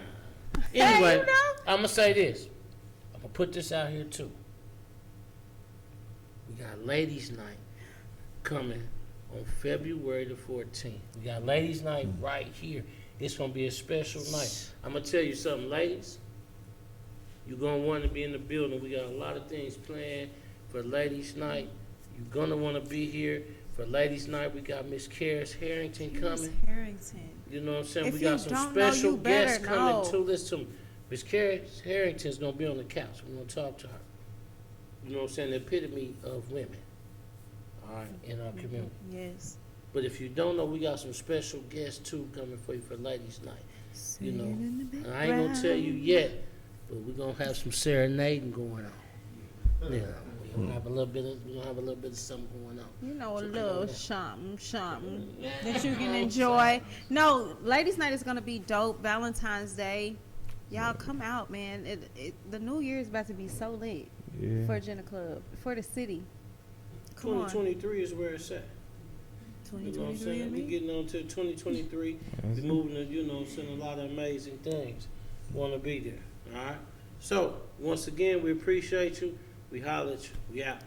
Hey, Anyway, you know? I'm gonna say this. I'm gonna put this out here too. We got Ladies' Night coming on February the 14th. We got Ladies' Night right here. It's gonna be a special night. I'm gonna tell you something, ladies. You're gonna want to be in the building. We got a lot of things planned for Ladies' Night. You're gonna want to be here for Ladies' Night. We got Miss Karis Harrington coming. Harrington. You know what I'm saying? If We got you some don't know, special you better guests coming know. too. Listen to me. Miss Karis Harrington's gonna be on the couch. We're gonna talk to her. You know what I'm saying? The epitome of women. All right, in our community. Yes. But if you don't know, we got some special guests too coming for you for Ladies' Night. You know, and I ain't gonna tell you yet, but we're gonna have some serenading going on. Yeah, we're gonna have a little bit of something going on. You know, a So come little on down. something that you can enjoy. No, Ladies' Night is going to be dope. Valentine's Day. Y'all come out, man. The new year is about to be so lit Yeah. for Jegna Club, for the city. Come on. 2023 is where it's at. You know what I'm 2023 saying? and We me? getting on to 2023. We moving to, you know, seeing a lot of amazing things. Want to be there. All right. So once again, we appreciate you. We holler at you. We out.